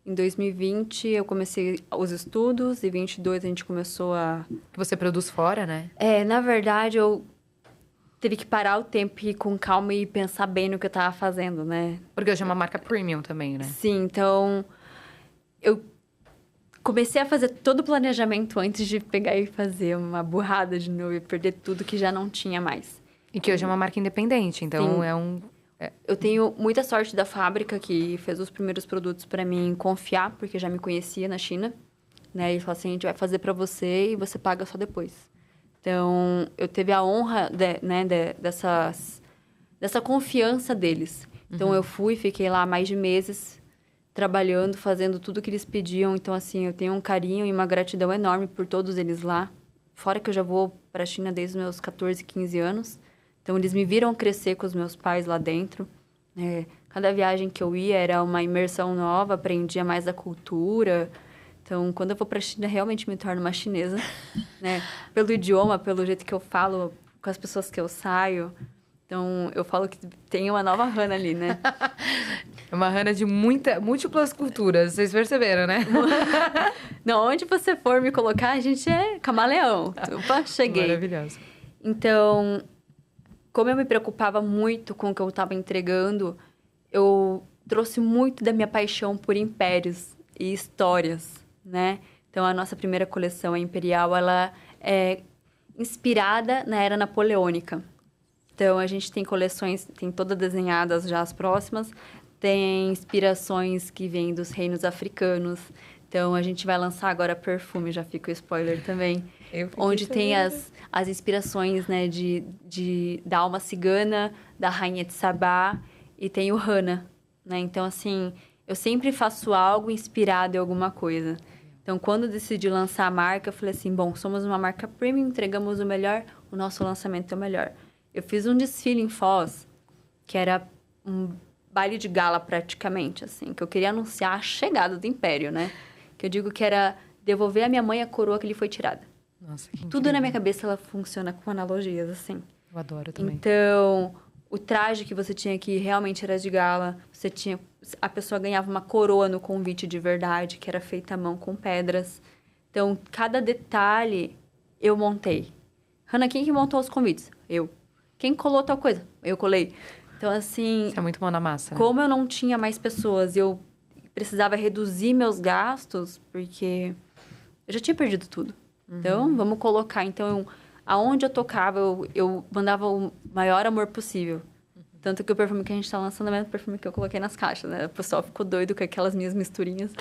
Em 2020 eu comecei os estudos, e 2022 a gente começou a... Que você produz fora, né? Na verdade, eu tive que parar o tempo e ir com calma e pensar bem no que eu tava fazendo, né? Porque hoje é uma marca premium também, né? Sim, então... Eu comecei a fazer todo o planejamento antes de pegar e fazer uma burrada de novo e perder tudo que já não tinha mais. E que hoje é uma marca independente, então Sim. Eu tenho muita sorte da fábrica que fez os primeiros produtos para mim confiar, porque já me conhecia na China, né? E falou assim, a gente vai fazer para você e você paga só depois. Então, eu teve a honra, dessa confiança deles. Então, eu fiquei lá mais de meses, trabalhando, fazendo tudo que eles pediam. Então, assim, eu tenho um carinho e uma gratidão enorme por todos eles lá. Fora que eu já vou para a China desde os meus 14, 15 anos. Então, eles me viram crescer com os meus pais lá dentro. Cada viagem que eu ia era uma imersão nova, aprendia mais da cultura. Então, quando eu vou para a China, realmente me torno uma chinesa, né? Pelo idioma, pelo jeito que eu falo, com as pessoas que eu saio. Então, eu falo que tem uma nova Hannah ali, né? É uma Hannah de múltiplas culturas, vocês perceberam, né? Não, onde você for me colocar, a gente é camaleão. Opa, cheguei. Maravilhoso. Então... Como eu me preocupava muito com o que eu estava entregando, eu trouxe muito da minha paixão por impérios e histórias, né? Então, a nossa primeira coleção, a Imperial, ela é inspirada na Era Napoleônica. Então, a gente tem coleções, tem todas desenhadas já as próximas, tem inspirações que vêm dos reinos africanos. Então, a gente vai lançar agora perfume, já fica o spoiler também. Onde tem as inspirações, né, da alma cigana, da rainha de Sabá, e tem o Hannah, né? Então, assim, eu sempre faço algo inspirado em alguma coisa. Então, quando eu decidi lançar a marca, eu falei assim, bom, somos uma marca premium, entregamos o melhor, o nosso lançamento é o melhor. Eu fiz um desfile em Foz, que era um baile de gala praticamente, assim, que eu queria anunciar a chegada do Império, né? Que eu digo que era devolver à minha mãe a coroa que lhe foi tirada. Nossa, que incrível. Tudo na minha cabeça, ela funciona com analogias, assim. Eu adoro também. Então, o traje que você tinha que realmente era de gala. A pessoa ganhava uma coroa no convite de verdade, que era feita à mão com pedras. Então, cada detalhe eu montei. Hannah, quem que montou os convites? Eu. Quem colou tal coisa? Eu colei. Então, assim... Isso é muito mão na massa, né? Como eu não tinha mais pessoas e eu precisava reduzir meus gastos, porque eu já tinha perdido tudo. Então, vamos colocar. Então, aonde eu tocava, eu mandava o maior amor possível. Tanto que o perfume que a gente tá lançando é o mesmo perfume que eu coloquei nas caixas, né? O pessoal ficou doido com aquelas minhas misturinhas.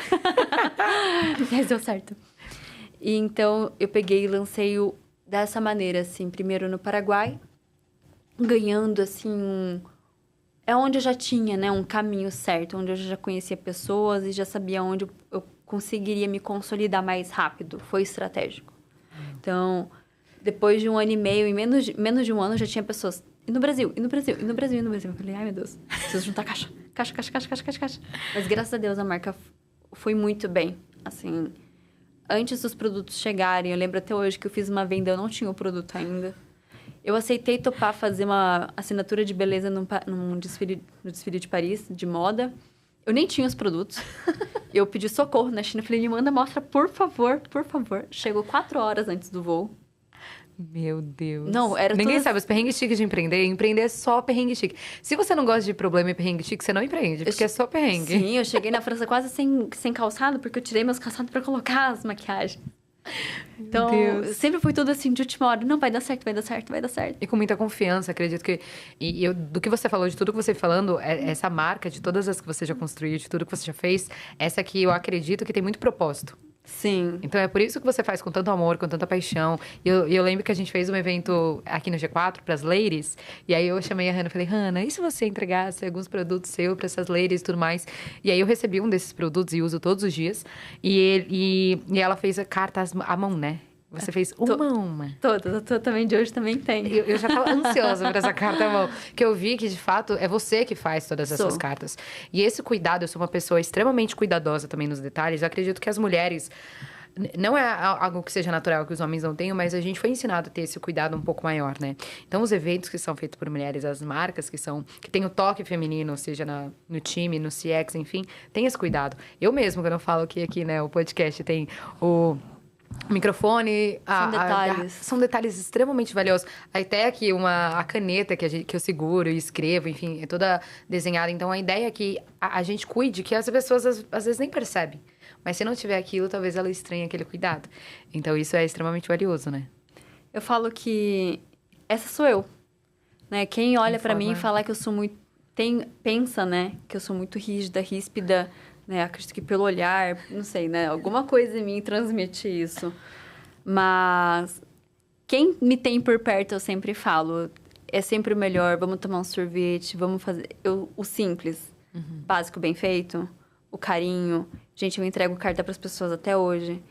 Mas deu certo. E então, eu peguei e lancei dessa maneira, assim, primeiro no Paraguai, ganhando, assim, é onde eu já tinha, né, um caminho certo, onde eu já conhecia pessoas e já sabia onde eu conseguiria me consolidar mais rápido. Foi estratégico. Então, depois de 1 ano e meio, em menos de um ano, já tinha pessoas... E no Brasil, e no Brasil, e no Brasil, e no Brasil. Eu falei, ai, meu Deus, preciso juntar caixa. Caixa, caixa, caixa, caixa, caixa, caixa. Mas, graças a Deus, a marca foi muito bem. Assim, antes dos produtos chegarem, eu lembro até hoje que eu fiz uma venda, eu não tinha o produto ainda. Eu aceitei topar fazer uma assinatura de beleza no desfile de Paris, de moda. Eu nem tinha os produtos. Eu pedi socorro na China. Falei, me manda amostra, por favor, por favor. Chegou 4 horas antes do voo. Meu Deus. Não, era Ninguém todas... sabe os perrengues chiques de empreender. Empreender é só perrengue chique. Se você não gosta de problema e perrengue chique, você não empreende, porque é só perrengue. Sim, eu cheguei na França quase sem calçado, porque eu tirei meus calçados pra colocar as maquiagens. Então, sempre foi tudo assim, de última hora. Não, vai dar certo, vai dar certo, vai dar certo. E com muita confiança, acredito que... do que você falou, de tudo que você falando, essa marca, de todas as que você já construiu, de tudo que você já fez, essa aqui eu acredito que tem muito propósito. Sim. Então, é por isso que você faz com tanto amor, com tanta paixão. E eu lembro que a gente fez um evento aqui no G4 para as ladies. E aí, eu chamei a Hannah e falei, Hannah, e se você entregasse alguns produtos seus para essas ladies e tudo mais? E aí, eu recebi um desses produtos e uso todos os dias. E ela fez a carta à mão, né? Você fez uma. Todas. A também de hoje também tem. Eu já tava ansiosa por essa carta à mão. Que eu vi que, de fato, é você que faz todas essas cartas. E esse cuidado, eu sou uma pessoa extremamente cuidadosa também nos detalhes. Eu acredito que as mulheres... Não é algo que seja natural que os homens não tenham, mas a gente foi ensinado a ter esse cuidado um pouco maior, né? Então, os eventos que são feitos por mulheres, as marcas que tem o toque feminino, seja no time, no CX, enfim, tem esse cuidado. Eu mesmo, quando eu falo que aqui, né, o podcast tem o microfone, são detalhes. São detalhes extremamente valiosos. Até aqui a caneta que eu seguro e escrevo, enfim, é toda desenhada. Então, a ideia é que a gente cuide, que as pessoas às vezes nem percebem. Mas se não tiver aquilo, talvez ela estranhe aquele cuidado. Então, isso é extremamente valioso, né? Eu falo que essa sou eu. Né? Quem olha pra mim e fala que eu sou muito... pensa, né? Que eu sou muito rígida, ríspida... Né? Acredito que pelo olhar, não sei, né? Alguma coisa em mim transmite isso. Mas quem me tem por perto, eu sempre falo, é sempre o melhor, vamos tomar um sorvete, vamos fazer... o simples, básico, bem feito, o carinho. Gente, eu entrego carta para as pessoas até hoje.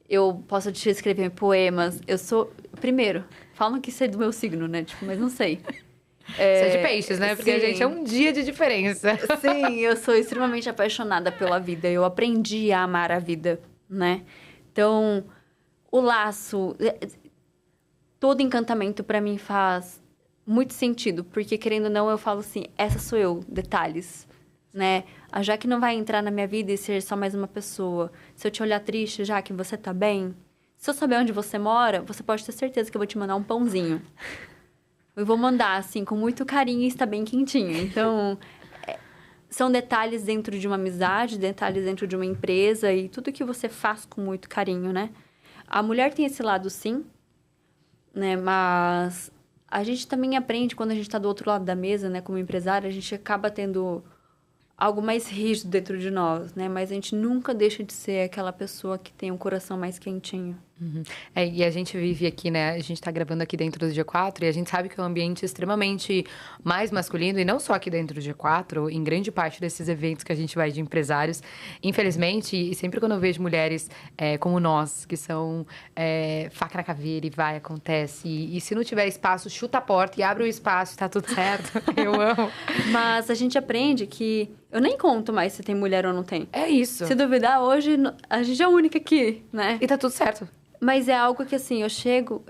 Eu posso te escrever poemas. Eu sou... Primeiro, falam que isso é do meu signo, né? Tipo, mas não sei. Você é de peixes, né? Porque, a gente, é um dia de diferença. Sim, eu sou extremamente apaixonada pela vida. Eu aprendi a amar a vida, né? Então, o laço... Todo encantamento, pra mim, faz muito sentido. Porque, querendo ou não, eu falo assim, essa sou eu, detalhes, né? A Jaque não vai entrar na minha vida e ser só mais uma pessoa. Se eu te olhar triste, Jaque, você tá bem? Se eu souber onde você mora, você pode ter certeza que eu vou te mandar um pãozinho. Eu vou mandar, assim, com muito carinho e está bem quentinho. Então, são detalhes dentro de uma amizade, detalhes dentro de uma empresa e tudo que você faz com muito carinho, né? A mulher tem esse lado, sim, né? Mas a gente também aprende, quando a gente está do outro lado da mesa, né? Como empresária, a gente acaba tendo algo mais rígido dentro de nós, né? Mas a gente nunca deixa de ser aquela pessoa que tem um coração mais quentinho. E a gente vive aqui, né? A gente tá gravando aqui dentro do G4 e a gente sabe que é um ambiente extremamente mais masculino. E não só aqui dentro do G4, em grande parte desses eventos que a gente vai de empresários. Infelizmente, e sempre quando eu vejo mulheres como nós, que são faca na caveira e vai, acontece. E se não tiver espaço, chuta a porta e abre o espaço, tá tudo certo. Eu amo. Mas a gente aprende que... Eu nem conto mais se tem mulher ou não tem. É isso. Se duvidar, hoje a gente é a única aqui, né? E tá tudo certo. Mas é algo que, assim, eu chego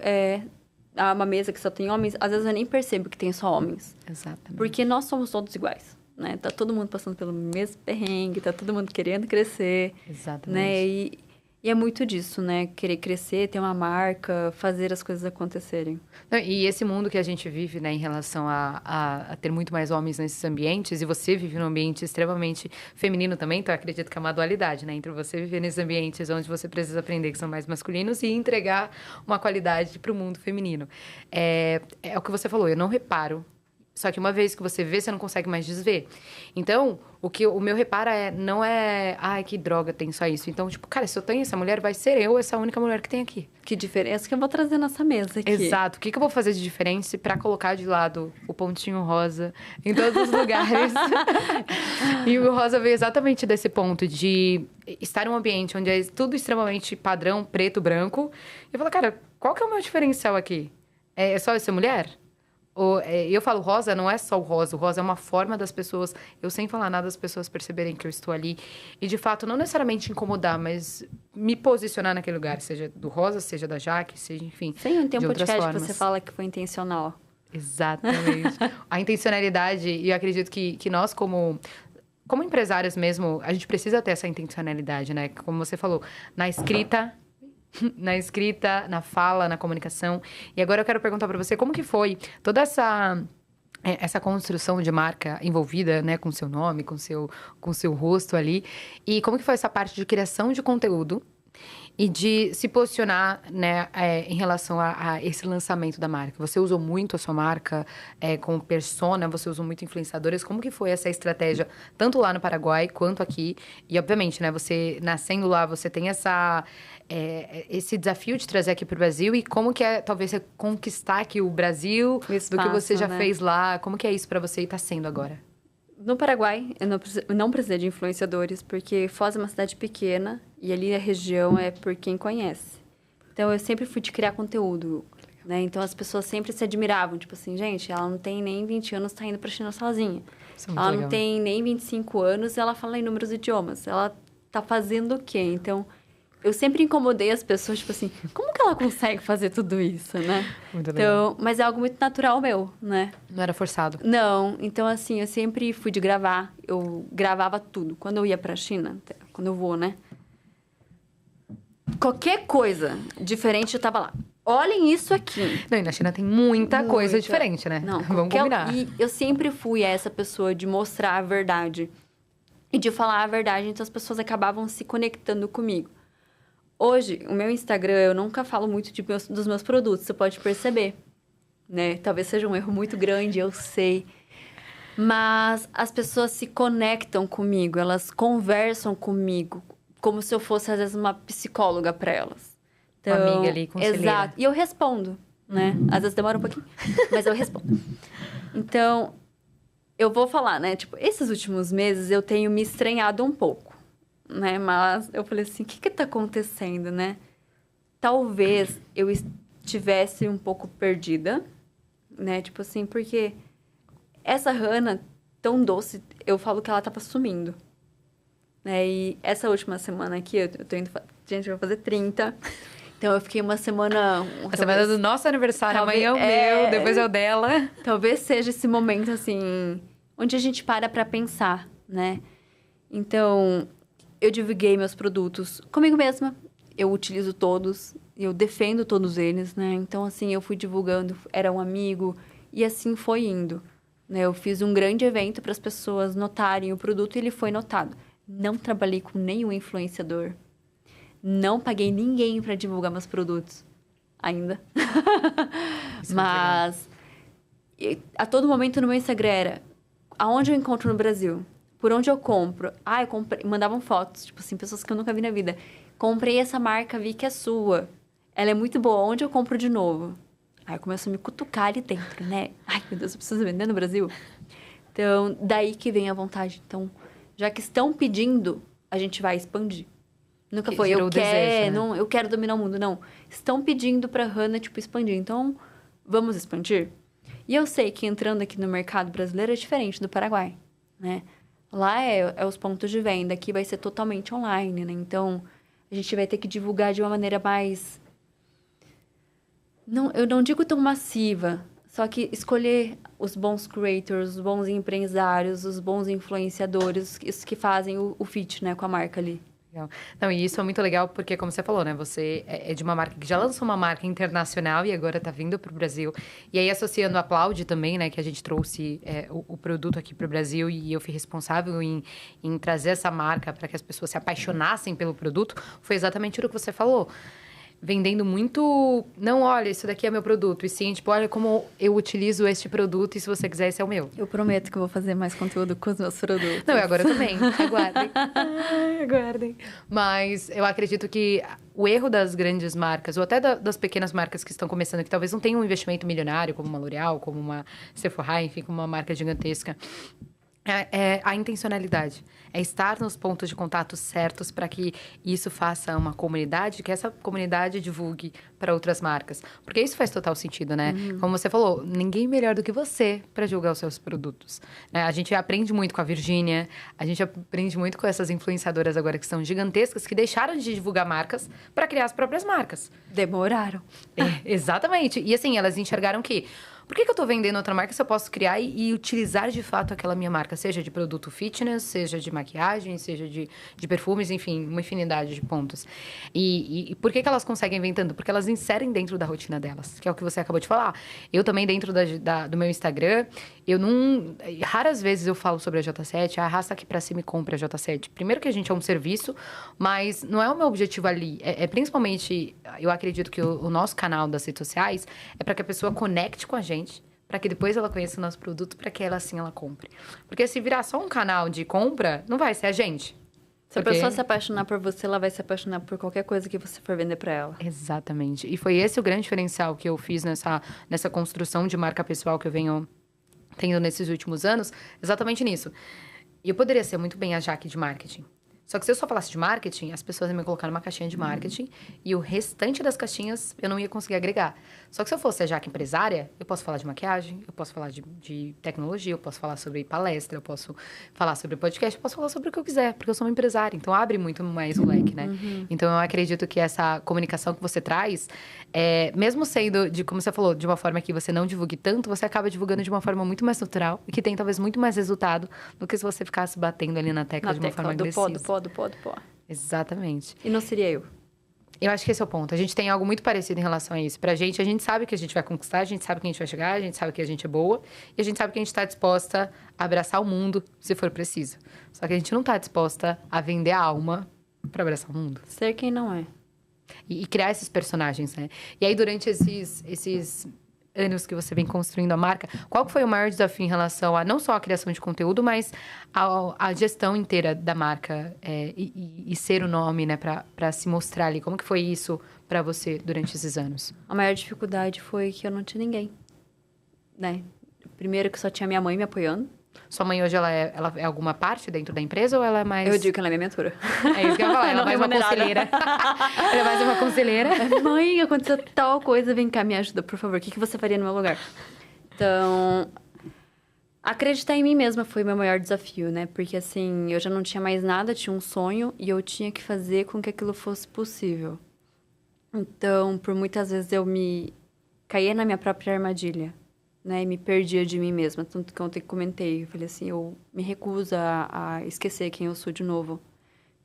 a uma mesa que só tem homens, às vezes eu nem percebo que tem só homens. Exatamente. Porque nós somos todos iguais, né? Tá todo mundo passando pelo mesmo perrengue, tá todo mundo querendo crescer. Exatamente. Né? E é muito disso, né? Querer crescer, ter uma marca, fazer as coisas acontecerem. E esse mundo que a gente vive, né, em relação a ter muito mais homens nesses ambientes, e você vive num ambiente extremamente feminino também, então eu acredito que é uma dualidade, né? Entre você viver nesses ambientes onde você precisa aprender que são mais masculinos e entregar uma qualidade para o mundo feminino. É o que você falou, eu não reparo Só que uma vez que você vê, você não consegue mais desver. Então, o meu reparo não é... Ai, que droga, tem só isso. Então, tipo, cara, se eu tenho essa mulher, vai ser eu essa única mulher que tem aqui. Que diferença que eu vou trazer nessa mesa aqui. Exato. O que eu vou fazer de diferença pra colocar de lado o pontinho rosa em todos os lugares? E o rosa veio exatamente desse ponto de estar em um ambiente onde é tudo extremamente padrão, preto, branco. E eu falo, cara, qual que é o meu diferencial aqui? É só eu ser mulher? Eu falo rosa, não é só o rosa é uma forma das pessoas, eu sem falar nada, das pessoas perceberem que eu estou ali. E, de fato, não necessariamente incomodar, mas me posicionar naquele lugar, seja do rosa, seja da Jaque, seja, enfim, Tem de um outras podcast formas. que você fala que foi intencional. Exatamente. A intencionalidade, e eu acredito que nós, como empresários mesmo, a gente precisa ter essa intencionalidade, né? Como você falou, na escrita, na fala, na comunicação. E agora eu quero perguntar para você, como que foi toda essa construção de marca envolvida, né, com seu nome, com seu rosto ali, e como que foi essa parte de criação de conteúdo e de se posicionar, né, em relação a esse lançamento da marca? Você usou muito a sua marca como persona, você usou muito influenciadores. Como que foi essa estratégia, tanto lá no Paraguai quanto aqui? E, obviamente, né, você nascendo lá, você tem esse desafio de trazer aqui para o Brasil. E como que talvez, você conquistar aqui o Brasil, espaço, do que você já né? fez lá? Como que é isso para você e está sendo agora? No Paraguai, eu não precisei de influenciadores, porque Foz é uma cidade pequena e ali a região é por quem conhece. Então, eu sempre fui de criar conteúdo, né? Então, as pessoas sempre se admiravam. Tipo assim, gente, ela não tem nem 20 anos, tá indo pra China sozinha. Isso é muito Ela legal. não tem nem 25 anos, ela fala inúmeros idiomas. Ela tá fazendo o quê? Então, eu sempre incomodei as pessoas, tipo assim, como que ela consegue fazer tudo isso, né? Muito legal. Então, mas é algo muito natural meu, né? Não era forçado. Não, então assim, eu sempre fui de gravar. Eu gravava tudo. Quando eu ia pra China, quando eu vou, né? Qualquer coisa diferente, eu tava lá. Olhem isso aqui. Não, e na China tem muita coisa diferente, né? Não, Vamos combinar. E eu sempre fui essa pessoa de mostrar a verdade. E de falar a verdade, então as pessoas acabavam se conectando comigo. Hoje, o meu Instagram, eu nunca falo muito dos meus produtos, você pode perceber, né? Talvez seja um erro muito grande, eu sei. Mas as pessoas se conectam comigo, elas conversam comigo, como se eu fosse, às vezes, uma psicóloga para elas. Então, Uma amiga ali, conselheira. Exato. E eu respondo, né? Às vezes demora um pouquinho, mas eu respondo. Então, eu vou falar, né? Tipo, esses últimos meses eu tenho me estranhado um pouco. Né? Mas eu falei assim, o que tá acontecendo, né? Talvez eu estivesse um pouco perdida, né? Tipo assim, porque essa Hannah tão doce, eu falo que ela tava sumindo. Né? E essa última semana aqui, eu tô indo... Gente, eu vou fazer 30. Então, eu fiquei uma semana... A semana do nosso aniversário, talvez, amanhã é o meu, depois é o dela. Talvez seja esse momento, assim, onde a gente para pra pensar, né? Então... Eu divulguei meus produtos comigo mesma. Eu utilizo todos. Eu defendo todos eles, né? Então, assim, eu fui divulgando. Era um amigo. E assim foi indo. Né? Eu fiz um grande evento para as pessoas notarem o produto e ele foi notado. Não trabalhei com nenhum influenciador. Não paguei ninguém para divulgar meus produtos. Ainda. Mas, a todo momento no meu Instagram era... Aonde eu encontro no Brasil? Por onde eu compro? Ah, eu comprei... Mandavam fotos, tipo assim, pessoas que eu nunca vi na vida. Comprei essa marca, vi que é sua. Ela é muito boa, onde eu compro de novo? Aí eu começo a me cutucar ali dentro, né? Ai, meu Deus, eu preciso vender no Brasil. Então, daí que vem a vontade. Então, já que estão pedindo, a gente vai expandir. Nunca foi, eu quero, não, eu quero dominar o mundo, não. Estão pedindo pra Hannah, tipo, expandir. Então, vamos expandir? E eu sei que entrando aqui no mercado brasileiro é diferente do Paraguai, né? Lá é os pontos de venda, aqui vai ser totalmente online, né? Então, a gente vai ter que divulgar de uma maneira mais... Não, eu não digo tão massiva, só que escolher os bons creators, os bons empresários, os bons influenciadores, os que fazem o fit, né, com a marca ali. Legal. Não, e isso é muito legal porque, como você falou, né? Você é de uma marca que já lançou uma marca internacional e agora tá vindo pro Brasil. E aí, associando a Aplaude também, né? Que a gente trouxe o produto aqui pro Brasil e eu fui responsável em trazer essa marca para que as pessoas se apaixonassem pelo produto. Foi exatamente o que você falou. vendendo muito... Não, olha, isso daqui é meu produto. E sim, tipo, olha como eu utilizo este produto e se você quiser, esse é o meu. Eu prometo que eu vou fazer mais conteúdo com os meus produtos. Não, agora também. Aguardem. Ai, aguardem. Mas eu acredito que o erro das grandes marcas, ou até das pequenas marcas que estão começando, que talvez não tenham um investimento milionário, como uma L'Oréal, como uma Sephora, enfim, como uma marca gigantesca, é a intencionalidade. É estar nos pontos de contato certos para que isso faça uma comunidade, que essa comunidade divulgue para outras marcas. Porque isso faz total sentido, né? Como você falou, ninguém melhor do que você para julgar os seus produtos. Né? A gente aprende muito com a Virgínia, a gente aprende muito com essas influenciadoras agora que são gigantescas, que deixaram de divulgar marcas para criar as próprias marcas. Demoraram. Exatamente. E assim, elas enxergaram que... Por que eu tô vendendo outra marca se eu posso criar e utilizar de fato aquela minha marca? Seja de produto fitness, seja de maquiagem, seja de perfumes, enfim, uma infinidade de pontos. E por que elas conseguem vender? Porque elas inserem dentro da rotina delas, que é o que você acabou de falar. Eu também, dentro do meu Instagram, eu não... Raras vezes eu falo sobre a J7, arrasta aqui pra cima e compra a J7. Primeiro que a gente é um serviço, mas não é o meu objetivo ali. É principalmente, eu acredito que o nosso canal das redes sociais é para que a pessoa conecte com a gente, para que depois ela conheça o nosso produto, para que ela assim ela compre. Porque se virar só um canal de compra, não vai ser a gente. Se a pessoa se apaixonar por você, ela vai se apaixonar por qualquer coisa que você for vender para ela. Exatamente. E foi esse o grande diferencial que eu fiz nessa construção de marca pessoal que eu venho tendo nesses últimos anos, exatamente nisso. E eu poderia ser muito bem a Jaque de marketing. Só que se eu só falasse de marketing, as pessoas iam me colocar numa caixinha de marketing e o restante das caixinhas eu não ia conseguir agregar. Só que se eu fosse a Jaque empresária, eu posso falar de maquiagem, eu posso falar de tecnologia, eu posso falar sobre palestra, eu posso falar sobre podcast, eu posso falar sobre o que eu quiser, porque eu sou uma empresária. Então, abre muito mais o leque, né? Então, eu acredito que essa comunicação que você traz, mesmo sendo, como você falou, de uma forma que você não divulgue tanto, você acaba divulgando de uma forma muito mais natural e que tem, talvez, muito mais resultado do que se você ficasse batendo ali na tecla de uma forma agressiva. Do pó. Exatamente. E não seria eu. Eu acho que esse é o ponto. A gente tem algo muito parecido em relação a isso. Pra gente, a gente sabe que a gente vai conquistar, a gente sabe que a gente vai chegar, a gente sabe que a gente é boa e a gente sabe que a gente tá disposta a abraçar o mundo se for preciso. Só que a gente não tá disposta a vender a alma pra abraçar o mundo. Ser quem não é. E criar esses personagens, né? E aí, durante esses anos que você vem construindo a marca, qual que foi o maior desafio em relação a não só a criação de conteúdo, mas a gestão inteira da marca e ser o nome, né, para se mostrar ali? Como que foi isso para você durante esses anos? A maior dificuldade foi que eu não tinha ninguém, né? Primeiro que só tinha minha mãe me apoiando. Sua mãe hoje, ela é alguma parte dentro da empresa ou ela é mais... Eu digo que ela é minha mentora. É isso que eu ia falar, ela é mais uma conselheira. Ela é mais uma conselheira. Mãe, aconteceu tal coisa, vem cá, me ajuda, por favor. O que você faria no meu lugar? Então, acreditar em mim mesma foi o meu maior desafio, né? Porque, assim, eu já não tinha mais nada, tinha um sonho e eu tinha que fazer com que aquilo fosse possível. Então, por muitas vezes eu me caía na minha própria armadilha, né? E me perdia de mim mesma. Tanto que ontem comentei, eu falei assim, eu me recuso a esquecer quem eu sou de novo.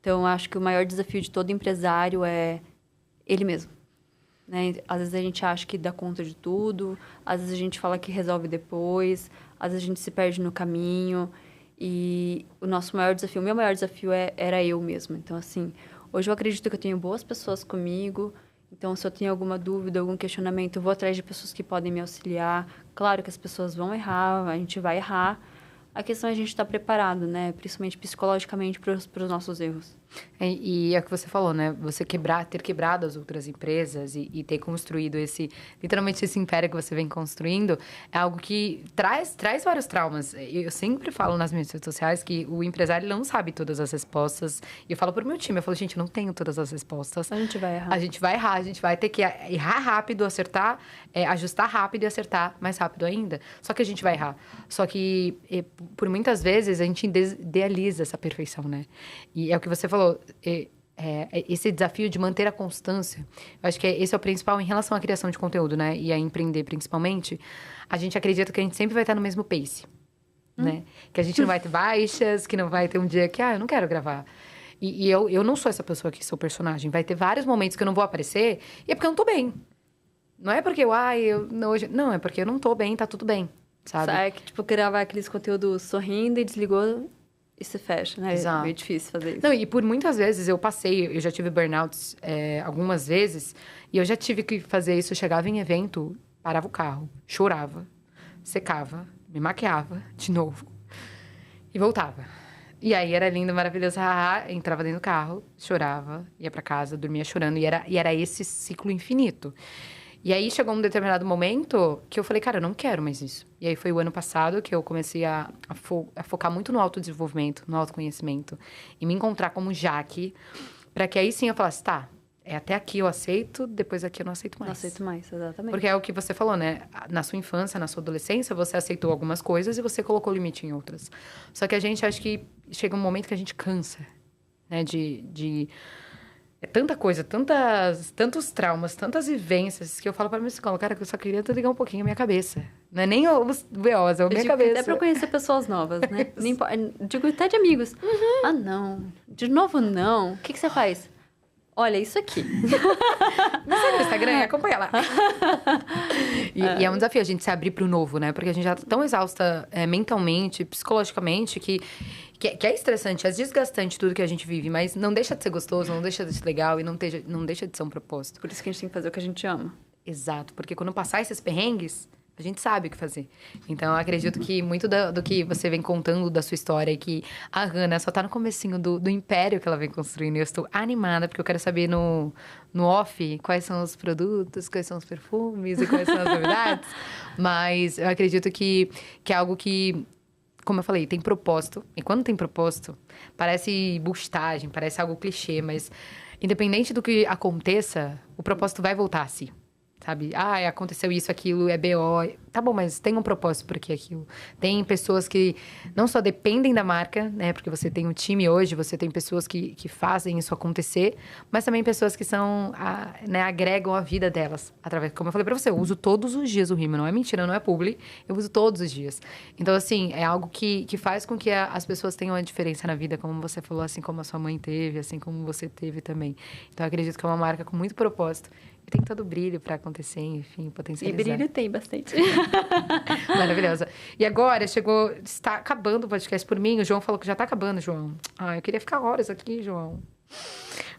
Então, eu acho que o maior desafio de todo empresário é ele mesmo. Né? Às vezes a gente acha que dá conta de tudo, às vezes a gente fala que resolve depois, às vezes a gente se perde no caminho. E o nosso maior desafio, o meu maior desafio era eu mesma. Então, assim, hoje eu acredito que eu tenho boas pessoas comigo. Então, se eu tenho alguma dúvida, algum questionamento, eu vou atrás de pessoas que podem me auxiliar. Claro que as pessoas vão errar, a gente vai errar. A questão é a gente estar preparado, né? Principalmente psicologicamente para os nossos erros. E é o que você falou, né? Você ter quebrado as outras empresas e ter construído literalmente esse império que você vem construindo, é algo que traz vários traumas. Eu sempre falo nas minhas redes sociais que o empresário não sabe todas as respostas. E eu falo pro meu time, eu falo, gente, eu não tenho todas as respostas. A gente vai errar. A gente vai errar, a gente vai ter que errar rápido, acertar, ajustar rápido e acertar mais rápido ainda. Só que a gente vai errar. Só que, por muitas vezes, a gente idealiza essa perfeição, né? E é o que você falou, esse desafio de manter a constância, eu acho que esse é o principal em relação à criação de conteúdo, né? E a empreender, principalmente. A gente acredita que a gente sempre vai estar no mesmo pace, né? Que a gente não vai ter baixas, que não vai ter um dia que, eu não quero gravar. E eu não sou essa pessoa que sou personagem. Vai ter vários momentos que eu não vou aparecer e é porque eu não tô bem. Não é porque não, é porque eu não tô bem, tá tudo bem, sabe? Sabe que, tipo, gravar aqueles conteúdos sorrindo e desligou... e se fecha, né? Exato. É meio difícil fazer isso. Não, e por muitas vezes eu já tive burnouts algumas vezes, e eu já tive que fazer isso. Eu chegava em evento, parava o carro, chorava, secava, me maquiava de novo e voltava. E aí era lindo, maravilhoso, entrava dentro do carro, chorava, ia pra casa, dormia chorando, e era esse ciclo infinito. E aí chegou um determinado momento que eu falei, cara, eu não quero mais isso. E aí foi o ano passado que eu comecei a focar muito no autodesenvolvimento, no autoconhecimento. E me encontrar como Jaque, para que aí sim eu falasse, tá, até aqui eu aceito, depois aqui eu não aceito mais. Não aceito mais, exatamente. Porque é o que você falou, né? Na sua infância, na sua adolescência, você aceitou algumas coisas e você colocou limite em outras. Só que a gente, acho que chega um momento que a gente cansa, né? É tanta coisa, tantos traumas, tantas vivências, que eu falo para minha psicóloga, cara, que eu só queria desligar um pouquinho a minha cabeça. Não é nem os B.O.s, é a minha cabeça. É pra conhecer pessoas novas, né? Digo até de amigos. Ah, não. De novo, não. O que você faz? Olha, isso aqui. Não sei no Instagram, acompanha lá. E é um desafio a gente se abrir pro novo, né? Porque a gente já tá tão exausta mentalmente, psicologicamente, que é estressante, é desgastante tudo que a gente vive. Mas não deixa de ser gostoso, não deixa de ser legal e não deixa de ser um propósito. Por isso que a gente tem que fazer o que a gente ama. Exato, porque quando passar esses perrengues, a gente sabe o que fazer. Então, eu acredito que muito do que você vem contando da sua história é que a Hannah só tá no comecinho do império que ela vem construindo. E eu estou animada, porque eu quero saber no off quais são os produtos, quais são os perfumes e quais são as novidades. Mas eu acredito que é algo que, como eu falei, tem propósito. E quando tem propósito, parece bustagem, parece algo clichê, mas independente do que aconteça, o propósito vai voltar a si. Sabe? Ah, aconteceu isso, aquilo, é BO. Tá bom, mas tem um propósito por que aquilo. Tem pessoas que não só dependem da marca, né? Porque você tem um time hoje, você tem pessoas que fazem isso acontecer, mas também pessoas que são, né, agregam a vida delas. Através, como eu falei pra você, eu uso todos os dias o rímel. Não é mentira, não é publi. Eu uso todos os dias. Então, assim, é algo que faz com que as pessoas tenham a diferença na vida, como você falou, assim como a sua mãe teve, assim como você teve também. Então, eu acredito que é uma marca com muito propósito. E tem todo o brilho para acontecer, enfim, potencializar. E brilho tem bastante. Maravilhosa. E agora, está acabando o podcast por mim. O João falou que já está acabando, João. Eu queria ficar horas aqui, João.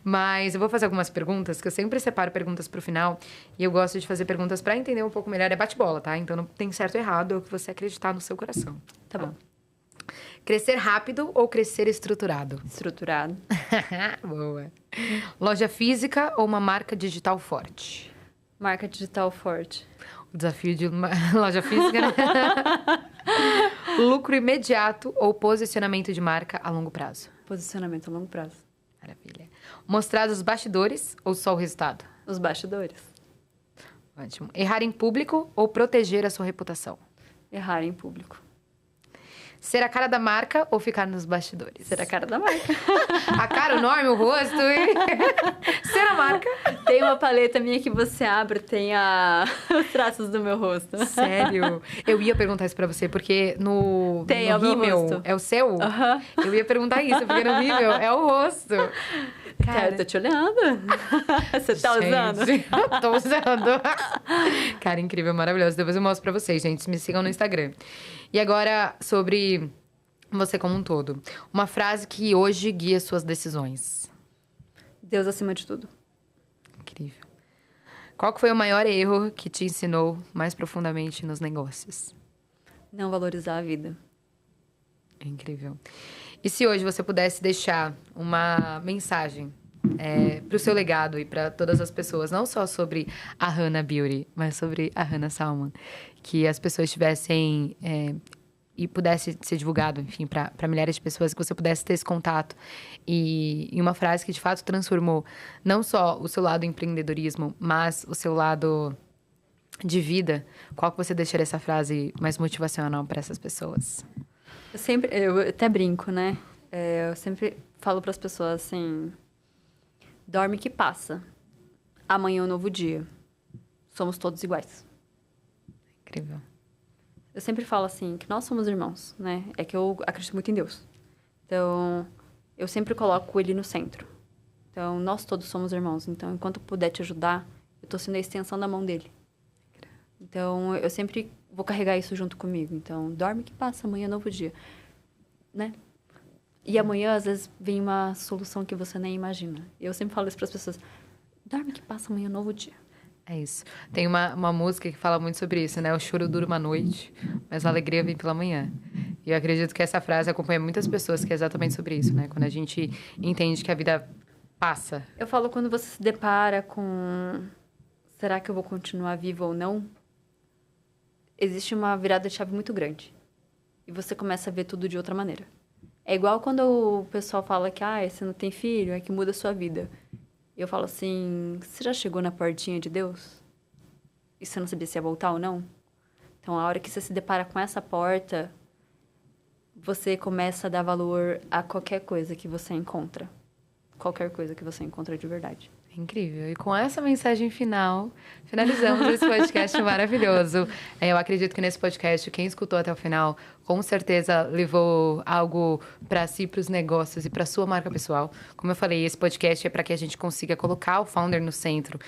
Mas eu vou fazer algumas perguntas, que eu sempre separo perguntas para o final. E eu gosto de fazer perguntas para entender um pouco melhor. É bate-bola, tá? Então não tem certo ou errado, é o que você acreditar no seu coração. Tá bom. Crescer rápido ou crescer estruturado? Estruturado. Boa. Loja física ou uma marca digital forte? Marca digital forte. O desafio de uma loja física, né? Lucro imediato ou posicionamento de marca a longo prazo? Posicionamento a longo prazo. Maravilha. Mostrar os bastidores ou só o resultado? Os bastidores. Ótimo. Errar em público ou proteger a sua reputação? Errar em público. Ser a cara da marca ou ficar nos bastidores? Ser a cara da marca. A cara, o nome, o rosto e... Ser a marca. Tem uma paleta minha que você abre, tem os traços do meu rosto. Sério? Eu ia perguntar isso pra você, porque no é o meu rímel rosto. é o seu? Aham. Eu ia perguntar isso, porque no rímel é o rosto. Cara, eu tô te olhando. Você tá usando? Tô usando. Cara, incrível, maravilhoso. Depois eu mostro pra vocês, gente. Me sigam no Instagram. E agora, sobre você como um todo. Uma frase que hoje guia suas decisões. Deus acima de tudo. Incrível. Qual que foi o maior erro que te ensinou mais profundamente nos negócios? Não valorizar a vida. Incrível. E se hoje você pudesse deixar uma mensagem para o seu legado e para todas as pessoas, não só sobre a Hannah Beauty, mas sobre a Hannah Salmon, que as pessoas tivessem e pudesse ser divulgado, enfim, para milhares de pessoas, que você pudesse ter esse contato e uma frase que de fato transformou não só o seu lado empreendedorismo, mas o seu lado de vida, qual que você deixaria essa frase mais motivacional para essas pessoas? Eu até brinco, né? Eu sempre falo para as pessoas assim: dorme que passa. Amanhã é um novo dia. Somos todos iguais. Incrível. Eu sempre falo assim, que nós somos irmãos, né? É que eu acredito muito em Deus. Então, eu sempre coloco ele no centro. Então, nós todos somos irmãos. Então, enquanto eu puder te ajudar, eu tô sendo a extensão da mão dele. Então, eu sempre vou carregar isso junto comigo. Então, dorme que passa, amanhã é novo dia. Né? E amanhã, às vezes, vem uma solução que você nem imagina. Eu sempre falo isso para as pessoas. Dorme que passa amanhã um novo dia. É isso. Tem uma música que fala muito sobre isso, né? O choro dura uma noite, mas a alegria vem pela manhã. E eu acredito que essa frase acompanha muitas pessoas, que é exatamente sobre isso, né? Quando a gente entende que a vida passa. Eu falo quando você se depara com... Será que eu vou continuar viva ou não? Existe uma virada de chave muito grande. E você começa a ver tudo de outra maneira. É igual quando o pessoal fala que você não tem filho, é que muda a sua vida. Eu falo assim, você já chegou na portinha de Deus? E você não sabia se ia voltar ou não? Então, a hora que você se depara com essa porta, você começa a dar valor a qualquer coisa que você encontra. Qualquer coisa que você encontra de verdade. Incrível. E com essa mensagem final, finalizamos esse podcast maravilhoso. Eu acredito que nesse podcast, quem escutou até o final, com certeza levou algo para si, para os negócios e para sua marca pessoal. Como eu falei, esse podcast é para que a gente consiga colocar o founder no centro.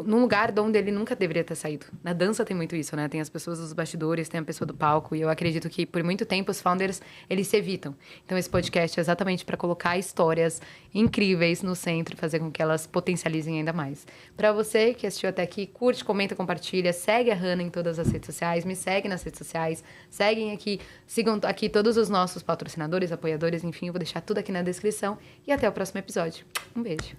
Num lugar de onde ele nunca deveria ter saído. Na dança tem muito isso, né? Tem as pessoas dos bastidores, tem a pessoa do palco. E eu acredito que, por muito tempo, os founders, eles se evitam. Então, esse podcast é exatamente para colocar histórias incríveis no centro e fazer com que elas potencializem ainda mais. Para você que assistiu até aqui, curte, comenta, compartilha. Segue a Hannah em todas as redes sociais. Me segue nas redes sociais. Seguem aqui. Sigam aqui todos os nossos patrocinadores, apoiadores. Enfim, eu vou deixar tudo aqui na descrição. E até o próximo episódio. Um beijo.